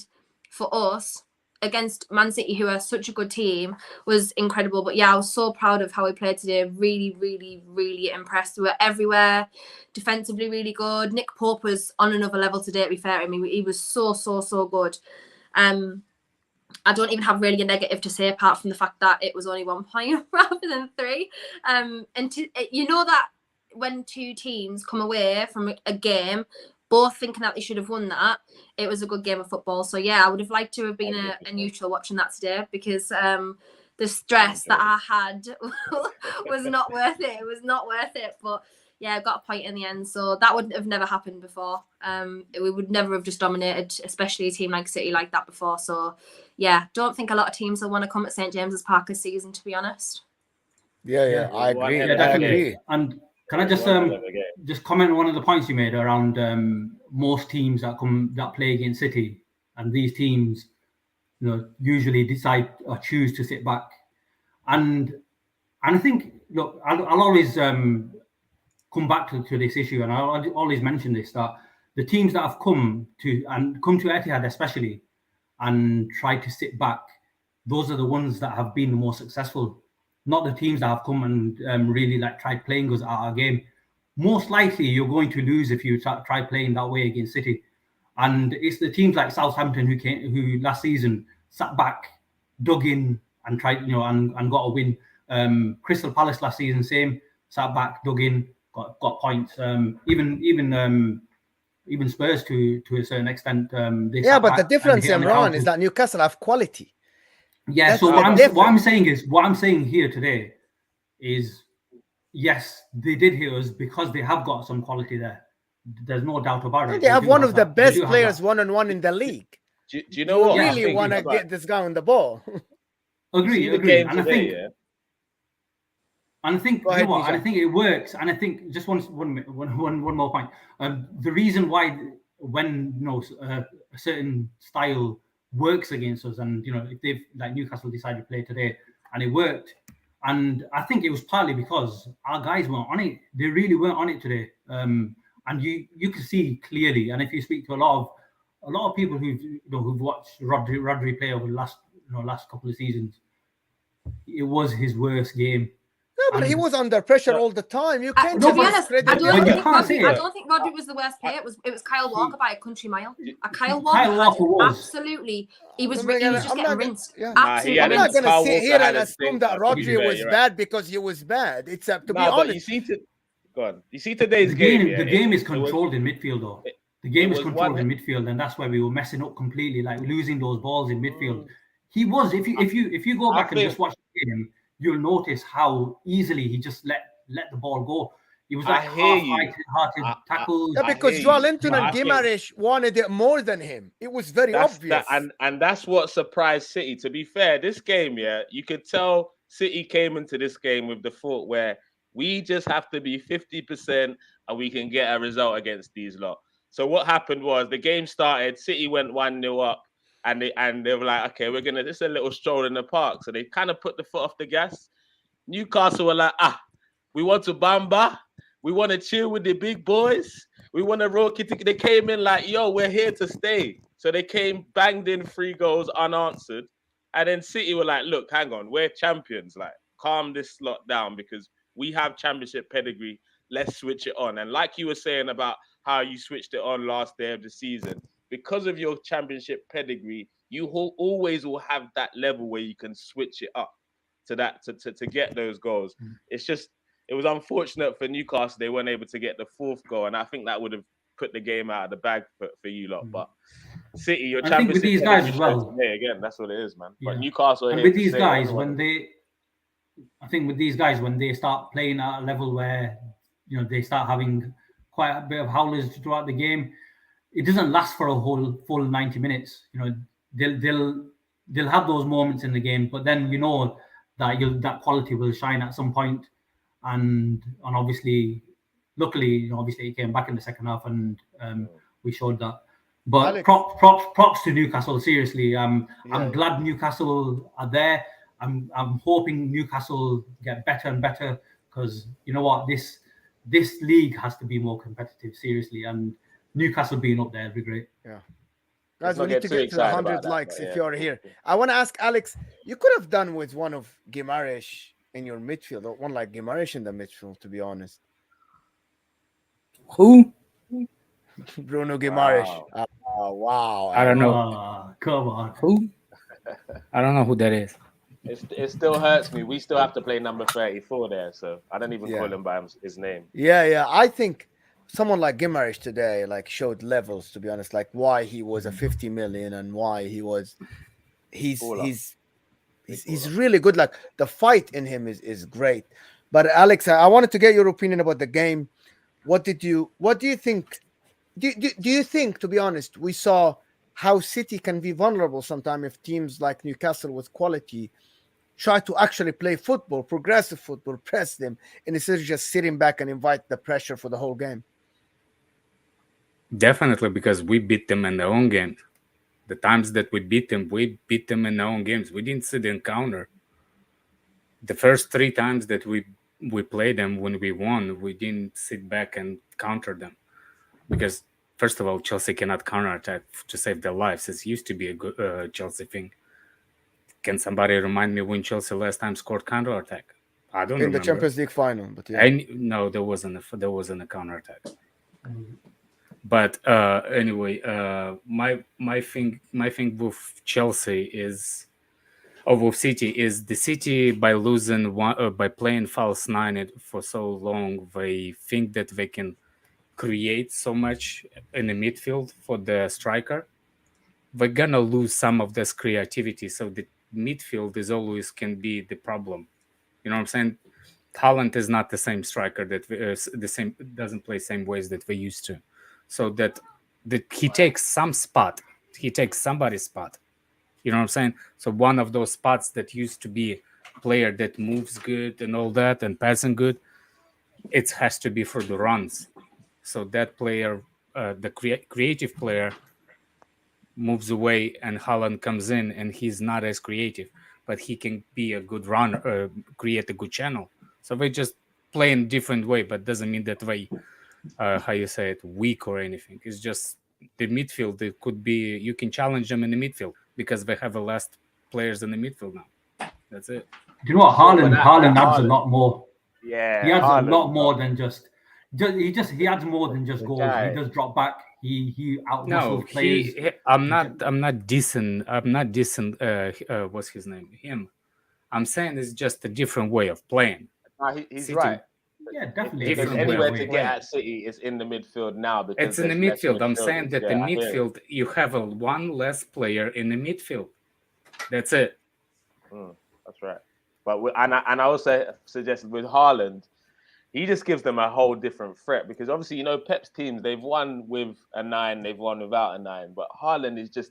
for us against Man City, who are such a good team, was incredible. But yeah, I was so proud of how we played today. Really, really, really impressed. We were everywhere, defensively really good. Nick Pope was on another level today, to be fair to me. He was so good. I don't even have really a negative to say apart from the fact that it was only 1 point rather than 3. You know that when 2 teams come away from a game both thinking that they should have won that, it was a good game of football. So yeah, I would have liked to have been a neutral watching that today, because the stress that I had was not worth it. It was not worth it. But yeah, I got a point in the end. So that would have never happened before. We would never have just dominated, especially a team like City like that before. So yeah, don't think a lot of teams will want to come at St James's Park this season, to be honest. Yeah, I agree. Yeah, definitely. And can I just comment on one of the points you made around most teams that play against City, and these teams, usually decide or choose to sit back, and I think, look, I'll always come back to this issue, and I'll always mention this, that the teams that have come to Etihad especially and try to sit back, those are the ones that have been the most successful. Not the teams that have come and really tried playing us out of our game. Most likely, you're going to lose if you try playing that way against City. And it's the teams like Southampton who last season sat back, dug in, and tried, and got a win. Crystal Palace last season, same, sat back, dug in, got points. Even Spurs to a certain extent. But the difference, Imran, is that Newcastle have quality. Yeah, that's so what I'm saying here today is, yes, they did hit us because they have got some quality there. There's no doubt about it. They have one of the best players one-on-one in the league. Do you know what? You really want to get this guy on the ball. Agree. And I think, I think it works. And I think just one more point. The reason why when a certain style works against us, and if they've, like Newcastle, decided to play today and it worked, and I think it was partly because our guys weren't on it. They really weren't on it today, and you can see clearly. And if you speak to a lot of people who've watched Rodri play over the last couple of seasons, it was his worst game. No, but he was under pressure all the time. You can't. To be honest, I don't think Rodri was the worst player. It was Kyle Walker by a country mile. Kyle Walker absolutely. He was just getting rinsed. Yeah. Absolutely. I'm not going to sit here and assume that Rodri was bad because he was bad. It's to be honest. You see today's game. The game is controlled in midfield, though. The game is controlled in midfield, and that's why we were messing up completely, like losing those balls in midfield. He was. If you go back and just watch the game, you'll notice how easily he just let the ball go. He was like half-hearted tackles. Yeah, because Joelinton and Guimaraes wanted it more than him. It was very obvious. And that's what surprised City. To be fair, this game, you could tell City came into this game with the thought where we just have to be 50% and we can get a result against these lot. So what happened was the game started, City went 1-0 up, and they were like, okay, this is a little stroll in the park. So they kind of put the foot off the gas. Newcastle were like, we want to bamba. We want to chill with the big boys. We want to roll kitty. They came in like, yo, we're here to stay. So they came, banged in 3 goals unanswered. And then City were like, look, hang on, we're champions. Like, calm this slot down because we have championship pedigree. Let's switch it on. And like you were saying about how you switched it on last day of the season. Because of your championship pedigree, you always will have that level where you can switch it up to that to get those goals. It's just, it was unfortunate for Newcastle they weren't able to get the fourth goal, and I think that would have put the game out of the bag for you lot. But City, your championship, I think with these guys as well. Yeah, again, that's what it is, man. Yeah. But Newcastle, and with these guys, when they start playing at a level where they start having quite a bit of howlers throughout the game, it doesn't last for a whole full 90 minutes. They'll have those moments in the game, but then that quality will shine at some point, and obviously, luckily, obviously, he came back in the second half, and we showed that. But props to Newcastle. Seriously, I'm glad Newcastle are there. I'm hoping Newcastle get better and better, because you know what, this league has to be more competitive. Seriously, and Newcastle being up there would be great. Yeah. Guys, we need to get to 100 likes if you're here. I want to ask Alex, you could have done with one of Guimaraes in your midfield, or one like Guimaraes in the midfield, to be honest. Who? Bruno Guimaraes. Wow. I don't know. Come on. Who? I don't know who that is. It still hurts me. We still have to play number 34 there, so I don't even call him by his name. Yeah. I think someone like Guimaraes today showed levels, to be honest, like why he was a 50 million and why he's really good. Like the fight in him is great. But Alex, I wanted to get your opinion about the game. What do you think? Do you think, to be honest, we saw how City can be vulnerable sometimes if teams like Newcastle with quality try to actually play football, progressive football, press them, instead of just sitting back and invite the pressure for the whole game? Definitely, because we beat them in their own games. The times that we beat them in their own games. We didn't sit and counter. The first 3 times that we played them when we won, we didn't sit back and counter them. Because, first of all, Chelsea cannot counterattack to save their lives. It used to be a good Chelsea thing. Can somebody remind me when Chelsea last time scored counterattack? I don't remember. In the Champions League final, but yeah. No, there wasn't a counterattack. But anyway, my thing with Chelsea is, with City, is the City by losing by playing false 9 for so long, they think that they can create so much in the midfield for the striker. They're gonna lose some of this creativity, so the midfield is always can be the problem. You know what I'm saying? Haaland is not the same striker that doesn't play same ways that we used to. So that he takes some spot, he takes somebody's spot. You know what I'm saying? So one of those spots that used to be a player that moves good and all that and passing good, it has to be for the runs. So that player, the creative player, moves away and Haaland comes in, and he's not as creative, but he can be a good runner, create a good channel. So they just play in a different way, but doesn't mean that they, how you say it, weak or anything. It's just the midfield. It could be, you can challenge them in the midfield because they have the last players in the midfield now. That's it. Do you know what? Haaland adds a lot more. Yeah, he adds a lot more than just he adds more than just goals. He does drop back. He out-muscles players. I'm not dissing. What's his name? Him. I'm saying it's just a different way of playing. He's City, right. Yeah, definitely. If there's anywhere to get at City, it's in the midfield now. Because it's in the midfield. I'm saying that the midfield, you have one less player in the midfield. That's it. That's right. But I also suggested with Haaland, he just gives them a whole different threat, because obviously, you know, Pep's teams, they've won with a 9, they've won without a 9. But Haaland is just,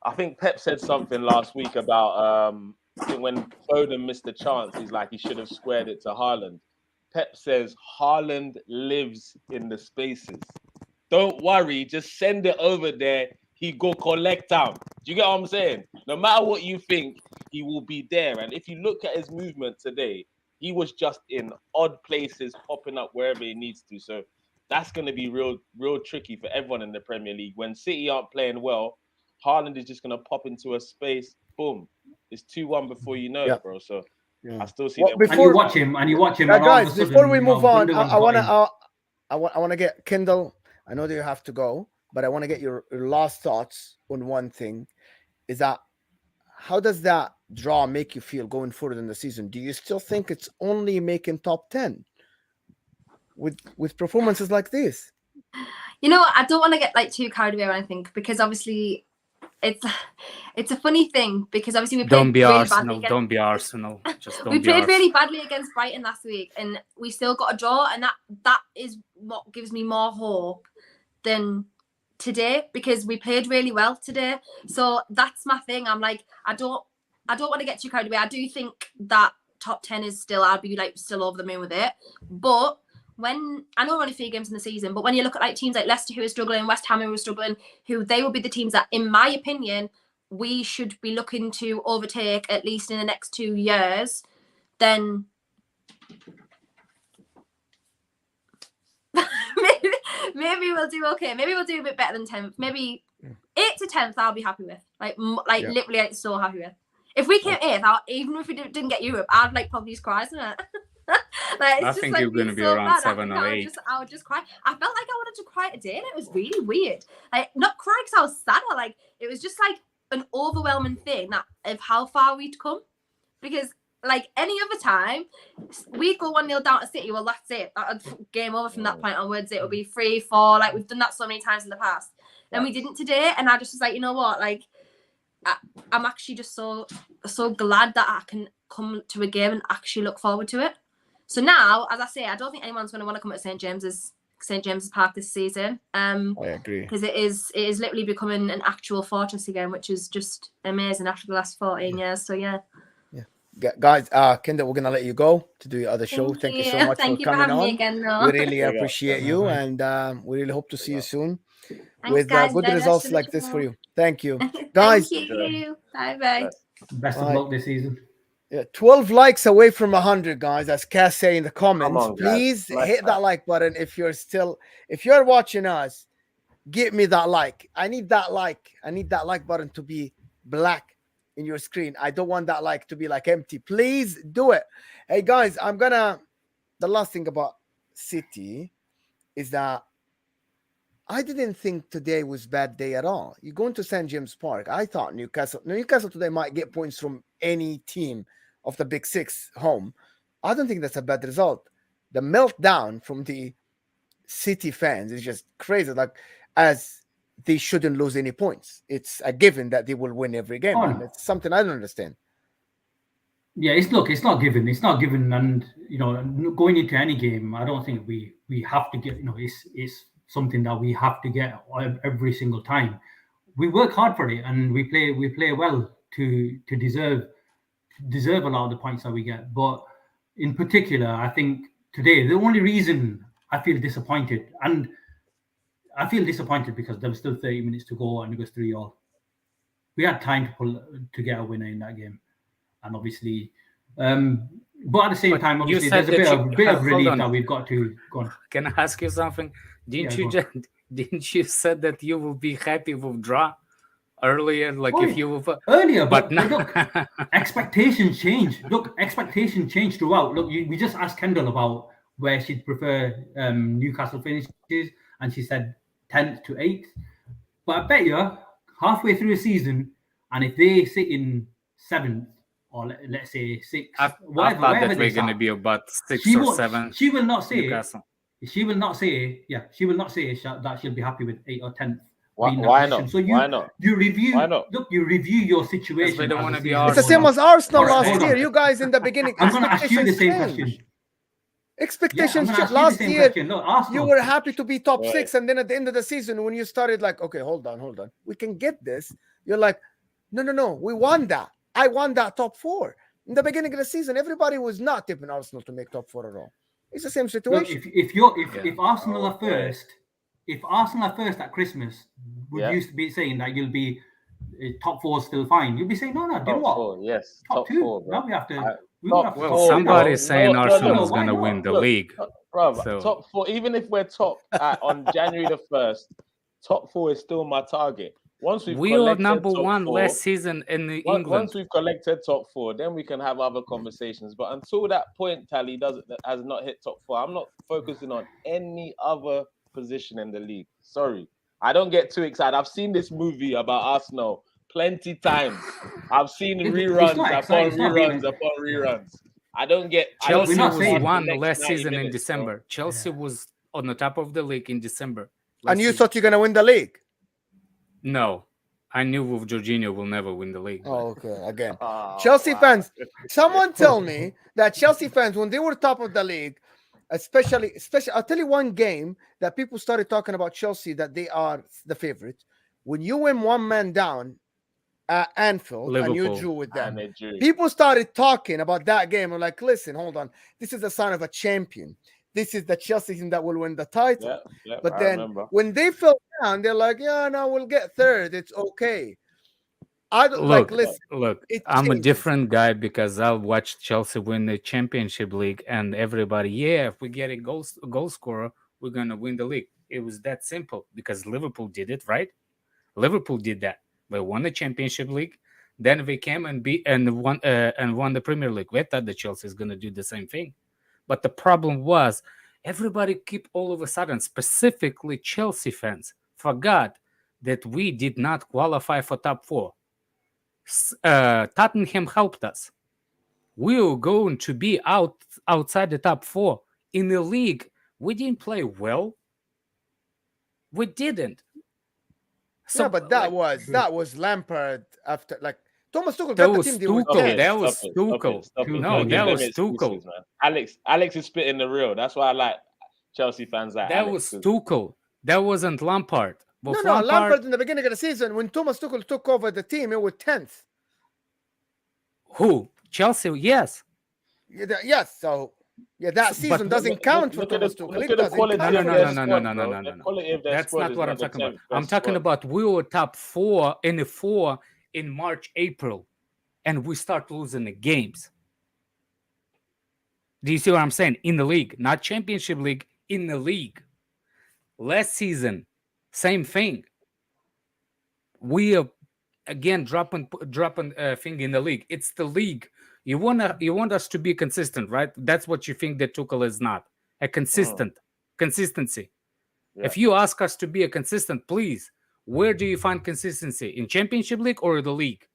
I think Pep said something last week about I think when Foden missed the chance, he's like, he should have squared it to Haaland. Pep says Haaland lives in the spaces. Don't worry, just send it over there. He go collect them. Do you get what I'm saying? No matter what you think, he will be there. And if you look at his movement today, he was just in odd places, popping up wherever he needs to. So that's going to be real tricky for everyone in the Premier League. When City aren't playing well, Haaland is just going to pop into a space. Boom. It's 2-1 before you know it, bro. So I still see that. And you watch him. Guys, before we move on, I want to get Kendall I know that you have to go, but I want to get your last thoughts on one thing. Is that how does that draw make you feel going forward in the season? Do you still think it's only making top 10 with performances like this? You know what? I don't want to get like too carried away or anything, because obviously it's a funny thing, because obviously we played Don't be really Arsenal. badly Don't be Arsenal. Just don't we be played Arsenal. really badly against Brighton last week, and we still got a draw, and that is what gives me more hope than today, because we played really well today. So that's my thing. I'm like, I don't want to get too carried away. I do think that top 10 is still, I'll be like still over the moon with it. But when I know we're only 3 games in the season, but when you look at like teams like Leicester who are struggling, West Ham who are struggling, who they will be the teams that, in my opinion, we should be looking to overtake at least in the next 2 years, then maybe we'll do okay. Maybe we'll do a bit better than 10th. Maybe 8th to 10th I'll be happy with. Literally like, so happy with. If we came 8th, even if we didn't get Europe, I'd like probably just cry, isn't it? I think you're going to be around 7 or 8. I would just cry. I felt like I wanted to cry today, and it was really weird. Like, not cry because I was sad, or like it was just like an overwhelming thing that of how far we'd come. Because like any other time, we'd go 1-0 down to City. Well, that's it. Game over from that point onwards. It will be 3-4. Like, we've done that so many times in the past, and we didn't today. And I just was like, you know what? Like, I'm actually just so glad that I can come to a game and actually look forward to it. So now, as I say, I don't think anyone's going to want to come to St James's Park this season. I agree, because it is literally becoming an actual fortress again, which is just amazing after the last 14 years. So yeah. Guys, Kendall, we're gonna let you go to do your other show. Thank you so much for coming on. Me again, we really appreciate you, and we really hope to see you soon. Thanks, with guys. good results like this for you. Thank you, guys. Thank you. Bye. Best of luck this season. Yeah, 12 likes away from 100, guys. As Cass say in the comments, on, please hit that like button. If you're watching us, give me that like. I need that like. I need that like button to be black in your screen. I don't want that like to be like empty. Please do it. Hey guys, the last thing about City is that I didn't think today was a bad day at all. You're going to St. James Park. I thought Newcastle today might get points from any team of the Big Six home. I don't think that's a bad result. The meltdown from the City fans is just crazy. Like, as they shouldn't lose any points. It's a given that they will win every game. And it's something I don't understand. Yeah, it's not given. It's not given, and going into any game, I don't think we have to get. It's something that we have to get every single time. We work hard for it, and we play well to deserve a lot of the points that we get. But in particular, I think today the only reason I feel disappointed, and I feel disappointed because there was still 30 minutes to go and it was 3-3. We had time to get a winner in that game, and obviously, but at the same time, obviously, there's a bit of relief that we've got to go on. Can I ask you something? Didn't you said that you will be happy with draw earlier? Like if you will earlier, but look, expectations change. Look, expectations change throughout. Look, we just asked Kendall about where she'd prefer Newcastle finishes, and she said 10th to 8th. But I bet you halfway through the season, and if they sit in 7th or let's say 6th, I thought that we're going to be about 6 or 7. She will not say. Newcastle. She will not say. Yeah, she will not say that she'll be happy with 8th or 10th. Why not? So why not? You review. Why not? Look, you review your situation. We don't want to be It's the same as Arsenal last Hold year. on. You guys in the beginning. I'm going to ask you the same question. Expectations last year. You were happy to be top 6, and then at the end of the season, when you started like, okay, hold on, we can get this. You're like, no, we won that. I won that top 4 in the beginning of the season. Everybody was not tipping Arsenal to make top 4 at all. It's the same situation. Look, if Arsenal are first, at Christmas, would you be saying that you'll be top 4 is still fine? You'll be saying no. Do you know what? 4, yes, top 2. 4, bro. Now we have to. Somebody's saying Arsenal is going to win the league. Bro, top 4. Even if we're top on January the 1st, top 4 is still my target. Once we are number 1 last season in England. Once we've collected top 4, then we can have other conversations. But until that point tally has not hit top 4, I'm not focusing on any other position in the league. Sorry. I don't get too excited. I've seen this movie about Arsenal plenty times. I've seen It's reruns not upon exciting. It's not being reruns upon reruns. I don't get. I Chelsea don't not was saying- won the next last 90 season in minutes, bro. December. Chelsea was on the top of the league in December. And last you season. thought you're gonna win the league? No, I knew with Jorginho will never win the league. but- Oh, okay. Again, Oh, Chelsea wow. fans. Someone tell me that Chelsea fans, when they were top of the league, especially, I'll tell you one game that people started talking about Chelsea that they are the favorite. When you win one man down at Anfield and you Liverpool. drew with them, And they drew. people started talking about that game. I'm like, listen, hold on. This is the sign of a champion. This is the Chelsea team that will win the title. Yeah, But I then remember. when they fell down, they're like, yeah, no, we'll get third. It's okay. I don't like, listen, Look, it I'm a changes. different guy because I watched Chelsea win the Championship League, and everybody, if we get a goal scorer, we're gonna win the league. It was that simple because Liverpool did it, right? Liverpool did that. They won the Championship League, then they came and won the Premier League. We thought that Chelsea is gonna do the same thing, but the problem was everybody keep all of a sudden, specifically Chelsea fans, forgot that we did not qualify for top 4. Tottenham helped us. We were going to be outside the top 4 in the league. We didn't play well. We didn't. Yeah, but that was Lampard after, like, Thomas Tuchel That got the was team. They were Tuchel. 10th. That was Stop it, Tuchel. stop it. No, Don't give that them was excuses, Tuchel. man. Alex is spitting the real. That's why I like Chelsea fans like That Alex, was 'cause- Tuchel. That wasn't Lampard. But No, Lampard in the beginning of the season, when Thomas Tuchel took over the team, it was 10th. Who? Chelsea, yes. Yes, so that season doesn't count for look at Thomas the- Tuchel. look It at the doesn't quality count. of No, their no, squad, no, bro. no, no, The no. quality of their That's squad not is what I'm never talking about. 10th I'm best talking squad. about we were top 4 in the 4 in March, April, and we start losing the games. Do you see what I'm saying? In the league, not Championship League, in the league. Last season, same thing. We are again dropping thing in the league. It's the league. You want us to be consistent, right? That's what you think that Tuchel is not a consistency. Yeah. If you ask us to be a consistent, please, where do you find consistency, in Championship League or the league?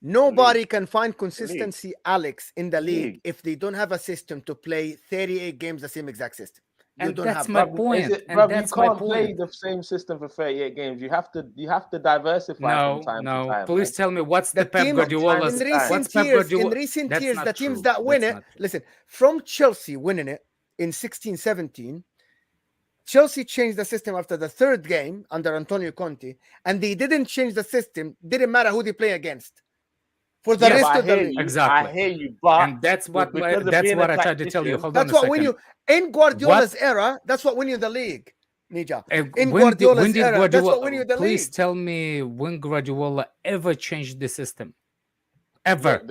Nobody can find consistency, Alex, in the league if they don't have a system to play 38 games the same exact system. You And don't that's have my that. point. You And that's my can't play point. the same system for 38 games. You have to diversify from time to time. Please tell me what's the Pep team Guardiola's. in What's recent Pep years, Guardiola? in recent That's years, not the teams true. that win That's it, not true. listen, from Chelsea winning it in 16-17, Chelsea changed the system after the third game under Antonio Conte, and they didn't change the system. Didn't matter who they play against for the Yes, rest I of the hear league. you. Exactly. I hear you, but And that's what because of that's being what a I tried to tell you. tactician- Hold That's on a what win second. you in Guardiola's era. That's what win you the league, Nija. In Guardiola's era, that's what win you the Please league. tell me when Guardiola ever changed the system. Ever.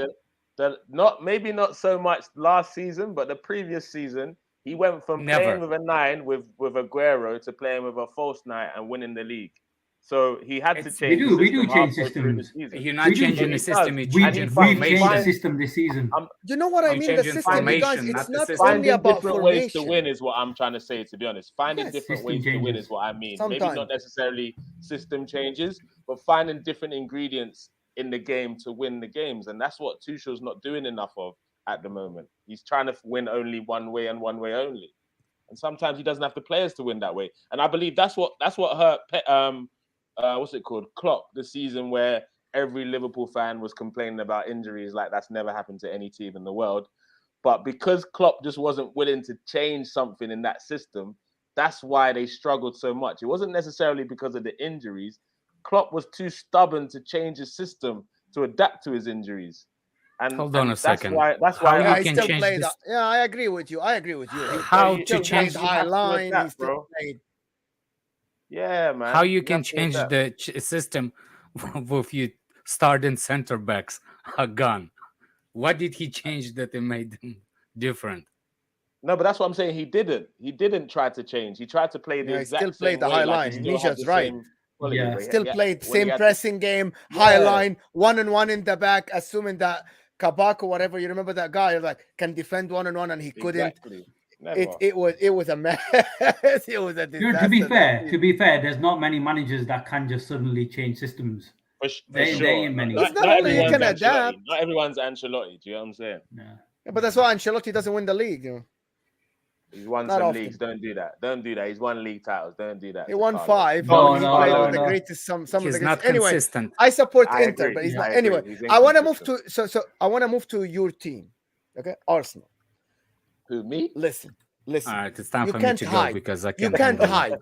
maybe not so much last season, but the previous season, he went from Never. playing with a 9 with Aguero to playing with a false 9 and winning the league. So he had to It's- change. we do the system change halfway through the systems. season. You're not We do. changing the He system, does. you're We've changing And changed the formation. system this season. You know what I I'm mean? The changing system, you guys, formation, it's not the not system. only Finding about different ways to formation. win is what I'm trying to say, to be honest. Finding Yes. different System ways to win changes. is what I mean. Maybe Sometimes. not necessarily system changes, but finding different ingredients in the game to win the games. And that's what Tuchel's not doing enough of at the moment. He's trying to win only one way and one way only. And sometimes he doesn't have the players to win that way. And I believe that's what hurt what's it called? Klopp, the season where every Liverpool fan was complaining about injuries like that's never happened to any team in the world. But because Klopp just wasn't willing to change something in that system, that's why they struggled so much. It wasn't necessarily because of the injuries. Klopp was too stubborn to change his system to adapt to his injuries. And Hold on a second. That's How why you Yeah, I he can still change played. this- Yeah, I agree with you. How you to Still change played high have to line. adapt, He still bro. played. Yeah, man. How you can have to change adapt. the system with you starting center backs are gone? What did he change that it made them different? No, but that's what I'm saying. He didn't try to change. He tried to play the Yeah, he exact still played same the way, high like line. he still had Nisha's the right. same quality, Yeah. but he- Still yeah, played when he same had pressing game, high Yeah. line, 1-on-1 in the back, assuming that Kabak or whatever, you remember that guy, like, can defend 1-on-1 and he couldn't. Exactly. Never. It was a mess. It was a disaster. To be fair, there's not many managers that can just suddenly change systems. For They sure. ain't many. It's not only you can Ancelotti. adapt. Not everyone's Ancelotti. Do you know what I'm saying? Yeah, but that's why Ancelotti doesn't win the league. You know? He's won Not some often. leagues. Don't do that. Don't do that. He's won league titles. Don't do that. He won Carlo. 5. No, he no, played no, with the no. greatest. Some of the He's greatest. not Anyway, consistent. I support I Inter, agree. but he's I not. agree. Anyway, He's I want to move inconsistent. to. So I want to move to your team. Okay, Arsenal. Who, me? Listen. All right, it's time You for me can't to go hide. because I You can't can't handle it. hide.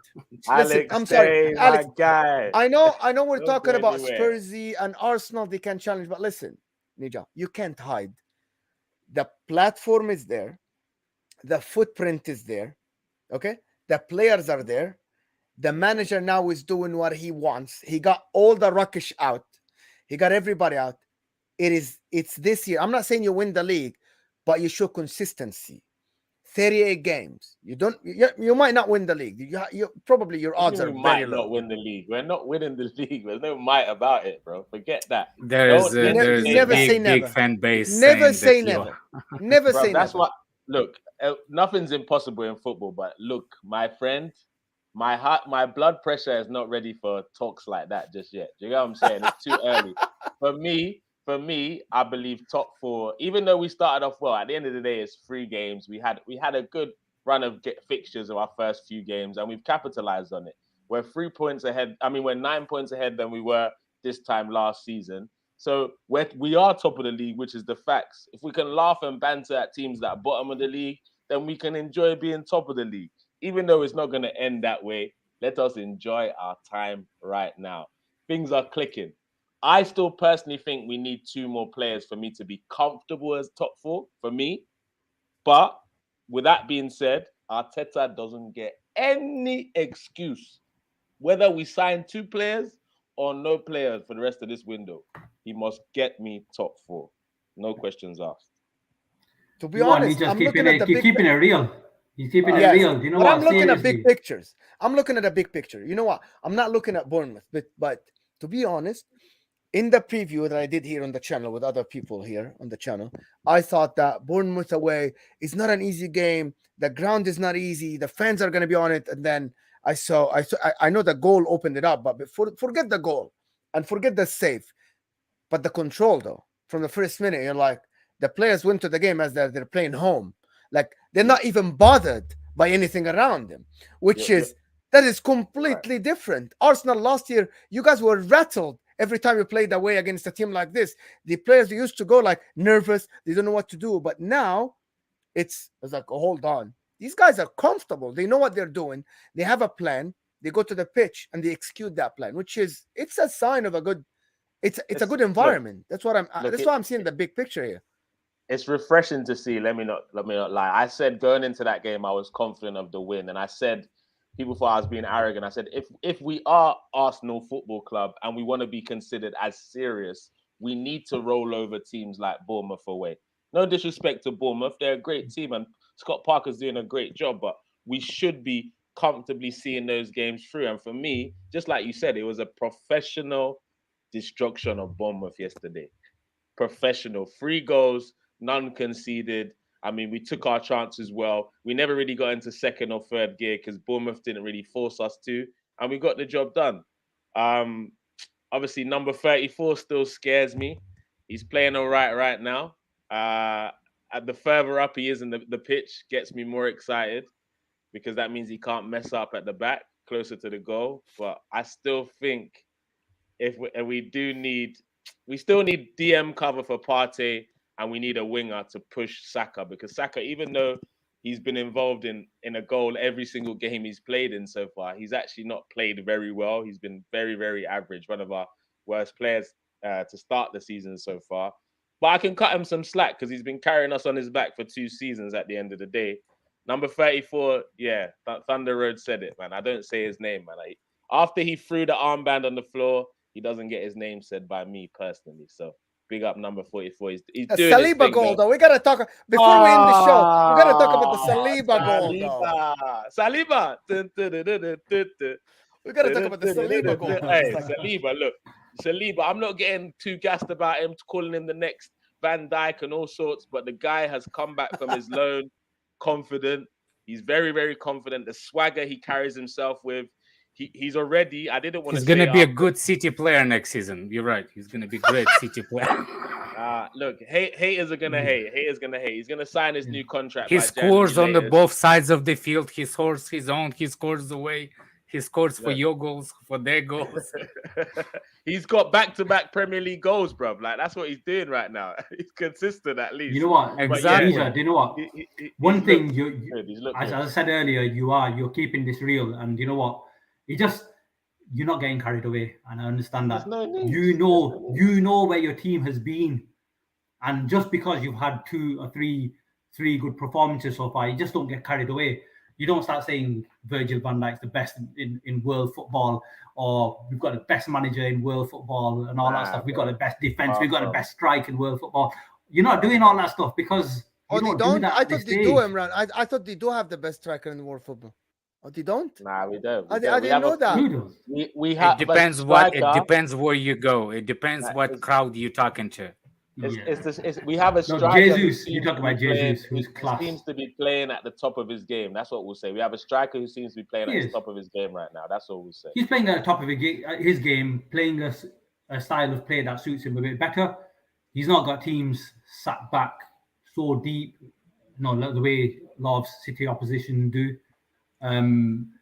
Alex, Listen, I'm sorry, stay, Alex. my guy. I know we're Don't talking go about anywhere. Spursy and Arsenal. They can challenge, but listen, Nija, you can't hide. The platform is there. The footprint is there. Okay, the players are there. The manager now is doing what he wants. He got all the ruckish out. He got everybody out. It's this year. I'm not saying you win the league, but you show consistency. 38 games. You might not win the league. You probably your odds are We very might low. not win the league. We're not winning the league. There's no might about it, bro. Forget that. There's never a say big, never. big fan base. Never saying say that you never. Never Bro, say that's never. what. Look, nothing's impossible in football. But look, my friend, my blood pressure is not ready for talks like that just yet. Do you know what I'm saying? It's too early. For me, I believe top 4. Even though we started off well, at the end of the day, it's 3 games. We had a good run of fixtures of our first few games, and we've capitalized on it. We're 3 points ahead. I mean, we're 9 points ahead than we were this time last season. So we are top of the league, which is the facts. If we can laugh and banter at teams that are bottom of the league, then we can enjoy being top of the league. Even though it's not going to end that way, let us enjoy our time right now. Things are clicking. I still personally think we need 2 more players for me to be comfortable as top 4 for me. But with that being said, Arteta doesn't get any excuse. Whether we sign 2 players or no players for the rest of this window, he must get me top 4. No questions asked. To be honest, I'm looking at the big keeping it real. He's keeping it Yes, real. You know but what? I'm looking at Seriously. big pictures. I'm looking at a big picture. You know what? I'm not looking at Bournemouth, but to be honest, in the preview that I did here on the channel with other people here on the channel, I thought that Bournemouth away is not an easy game. The ground is not easy. The fans are going to be on it. And then I know the goal opened it up, but forget the goal and forget the save. But the control, though, from the first minute, you're like, the players went to the game as they're playing home. Like, they're not even bothered by anything around them, that is completely different. Arsenal last year, you guys were rattled every time you played away against a team like this. The players used to go like nervous. They don't know what to do. But now it's like, oh, hold on. These guys are comfortable. They know what they're doing. They have a plan. They go to the pitch and they execute that plan, it's a sign of a good, it's a good environment. That's why I'm seeing the big picture here. It's refreshing to see. Let me not lie. I said going into that game, I was confident of the win. And I said, people thought I was being arrogant. I said, if we are Arsenal Football Club and we want to be considered as serious, we need to roll over teams like Bournemouth away. No disrespect to Bournemouth. They're a great team and Scott Parker's doing a great job, but we should be comfortably seeing those games through. And for me, just like you said, it was a professional destruction of Bournemouth yesterday. Professional. 3 goals, none conceded. I mean, we took our chances well. We never really got into second or third gear because Bournemouth didn't really force us to, and we got the job done. Obviously, number 34 still scares me. He's playing all right now. At the further up he is in the pitch, gets me more excited because that means he can't mess up at the back, closer to the goal. But I still think we still need DM cover for Partey. And we need a winger to push Saka because Saka, even though he's been involved in a goal every single game he's played in so far, he's actually not played very well. He's been very, very average, one of our worst players to start the season so far. But I can cut him some slack because he's been carrying us on his back for 2 seasons at the end of the day. Number 34, yeah, Thunder Road said it, man. I don't say his name, man. After he threw the armband on the floor, he doesn't get his name said by me personally, so... Big up number 44. He's doing Saliba his thing, goal, though. We gotta talk before we end the show. We gotta talk about the Saliba goal, though. Saliba. We gotta talk about the Saliba goal. Hey, Saliba, look, Saliba. I'm not getting too gassed about him, calling him the next Van Dijk and all sorts, but the guy has come back from his loan, confident. He's very, very confident. The swagger he carries himself with, he's already. I didn't want to. He's gonna be a good City player next season. You're right. He's gonna be a great City player. Look, haters are gonna hate. Haters gonna hate. He's gonna sign his new contract. He by scores on the January both sides of the field. He scores his own. He scores away. He scores for your goals, for their goals. He's got back-to-back Premier League goals, bro. Like that's what he's doing right now. He's consistent at least. You know what? Exactly. Do you know what? One thing as I said earlier, you're keeping this real, and you know what? You're not getting carried away, and I understand that. You know where your team has been, and just because you've had 2 or 3 good performances so far, you just don't get carried away. You don't start saying Virgil van Dijk's the best in world football, or we've got the best manager in world football and all that stuff. We've got the best defense. We've got the best strike in world football. You're not doing all that stuff because they don't. I thought they do, Imran. I thought they do have the best striker in world football. Oh, they don't? Nah, we don't. I didn't know that. We have. It depends where you go. It depends what crowd you're talking to. We have a striker. Jesus, you talk about Jesus, who's class. Seems to be playing at the top of his game. That's what we'll say. We have a striker who seems to be playing at the top of his game right now. That's what we'll say. He's playing at the top of his game, playing a style of play that suits him a bit better. He's not got teams sat back so deep, the way a lot of City opposition do. Don't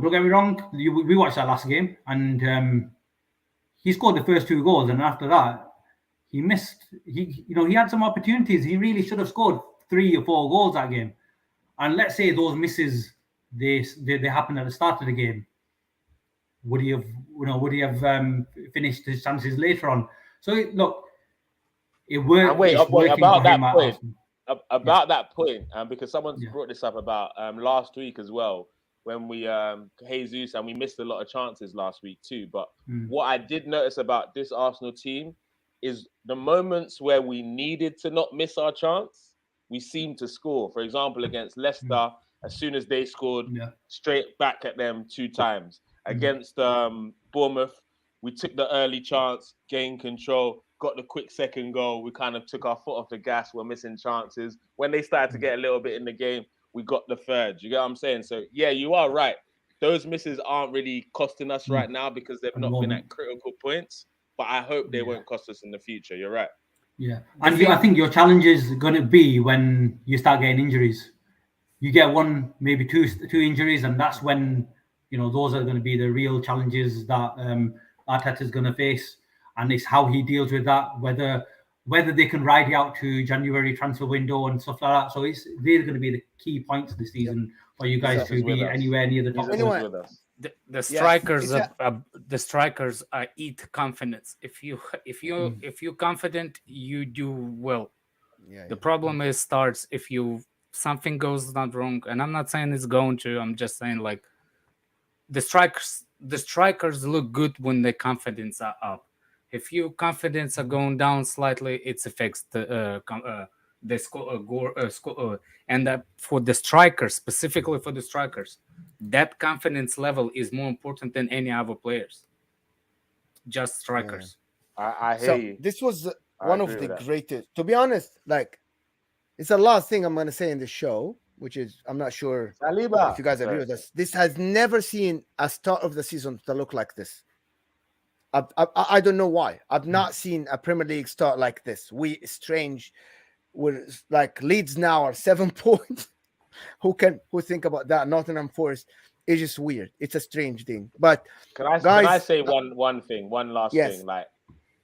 get me wrong. We watched that last game, and he scored the first 2 goals, and after that, he missed. He had some opportunities. He really should have scored 3 or 4 goals that game. And let's say those misses they happened at the start of the game. Would he have finished his chances later on? So look, it worked. About that point, because someone's brought this up about last week as well, when we Jesus, and we missed a lot of chances last week too. But what I did notice about this Arsenal team is the moments where we needed to not miss our chance, we seemed to score. For example, against Leicester, as soon as they scored, straight back at them 2 times. Against Bournemouth, we took the early chance, gained control, got the quick second goal. We kind of took our foot off the gas. We're missing chances. When they started to get a little bit in the game, we got the third. You get what I'm saying? So, yeah, you are right. Those misses aren't really costing us right now because they've not been at critical points. But I hope they won't cost us in the future. You're right. Yeah. And I think your challenge is going to be when you start getting injuries. You get 1, maybe two injuries, and that's when, those are going to be the real challenges that Arteta's going to face. And it's how he deals with that, whether they can ride it out to January transfer window and stuff like that. So they're going to be the key points this season for you guys to be anywhere near the top. Anyway, the strikers eat confidence. If you're confident, you do well. The problem starts if something goes not wrong, and I'm not saying it's going to. I'm just saying like the strikers look good when their confidence are up. If your confidence are going down slightly, it affects the score. And for the strikers, specifically for the strikers, that confidence level is more important than any other players. Just strikers. I hear you. This was one of the greatest. To be honest, like it's the last thing I'm going to say in the show, which is I'm not sure if you guys agree with us. This has never seen a start of the season to look like this. I don't know why. I've not seen a Premier League start like this. Strange. We're like Leeds now are 7 points. Who think about that? Nottingham Forest is just weird. It's a strange thing. But can I say one last thing? Like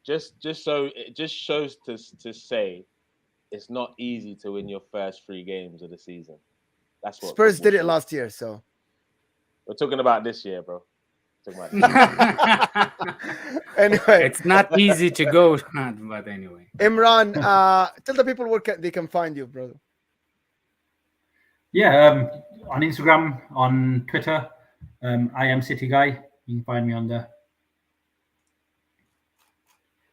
just so it just shows to say it's not easy to win your first 3 games of the season. That's what Spurs did it last year. So we're talking about this year, bro. Anyway, it's not easy to go, but anyway. Imran, tell the people where they can find you, brother. Yeah, on Instagram, on Twitter, I am City Guy. You can find me on there.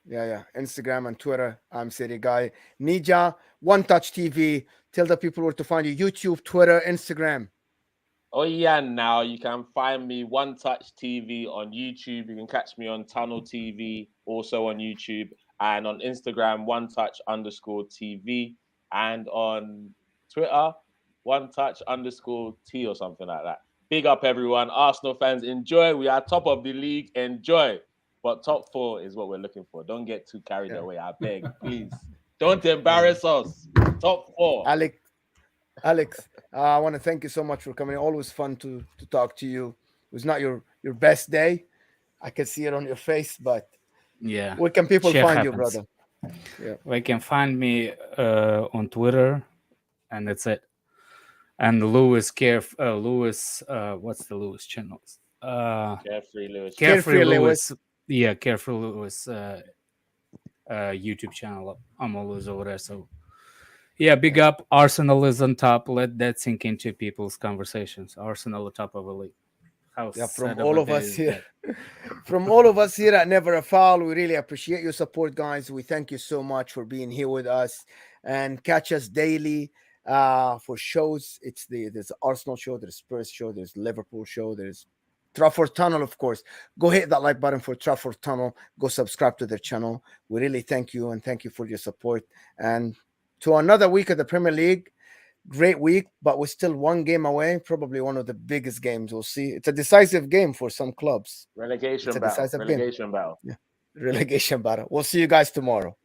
Yeah. Instagram and Twitter, I'm City Guy. Nija, One Touch TV. Tell the people where to find you. YouTube, Twitter, Instagram. Oh yeah, now you can find me One Touch TV on YouTube. You can catch me on Tunnel TV, also on YouTube, and on Instagram, One Touch _TV, and on Twitter, 1touch_T or something like that. Big up, everyone. Arsenal fans, enjoy. We are top of the league. Enjoy. But top 4 is what we're looking for. Don't get too carried away. I beg, please. Don't embarrass us. Top 4. Alex, I want to thank you so much for coming. Always fun to talk to you. It was not your best day. I can see it on your face, but Yeah. where can people Shit find you, happens. brother? Yeah. They can find me on Twitter, and that's it. And Lewis, what's the Lewis channels? Carefree Lewis. Carefree Lewis. Yeah, Carefree Lewis YouTube channel. I'm always over there. So yeah, big up. Arsenal is on top. Let that sink into people's conversations. Arsenal on top of the league. How Yeah, from sad all a of day us is here. that? From all of us here at Never a Foul, we really appreciate your support, guys. We thank you so much for being here with us, and catch us daily for shows. There's Arsenal show, there's Spurs show, there's Liverpool show, there's Trafford Tunnel, of course. Go hit that like button for Trafford Tunnel. Go subscribe to their channel. We really thank you, and thank you for your support. And to another week of the Premier League. Great week, but we're still one game away. Probably one of the biggest games we'll see. It's a decisive game for some clubs. Relegation It's a battle. decisive game. Relegation battle. Yeah, relegation battle. We'll see you guys tomorrow.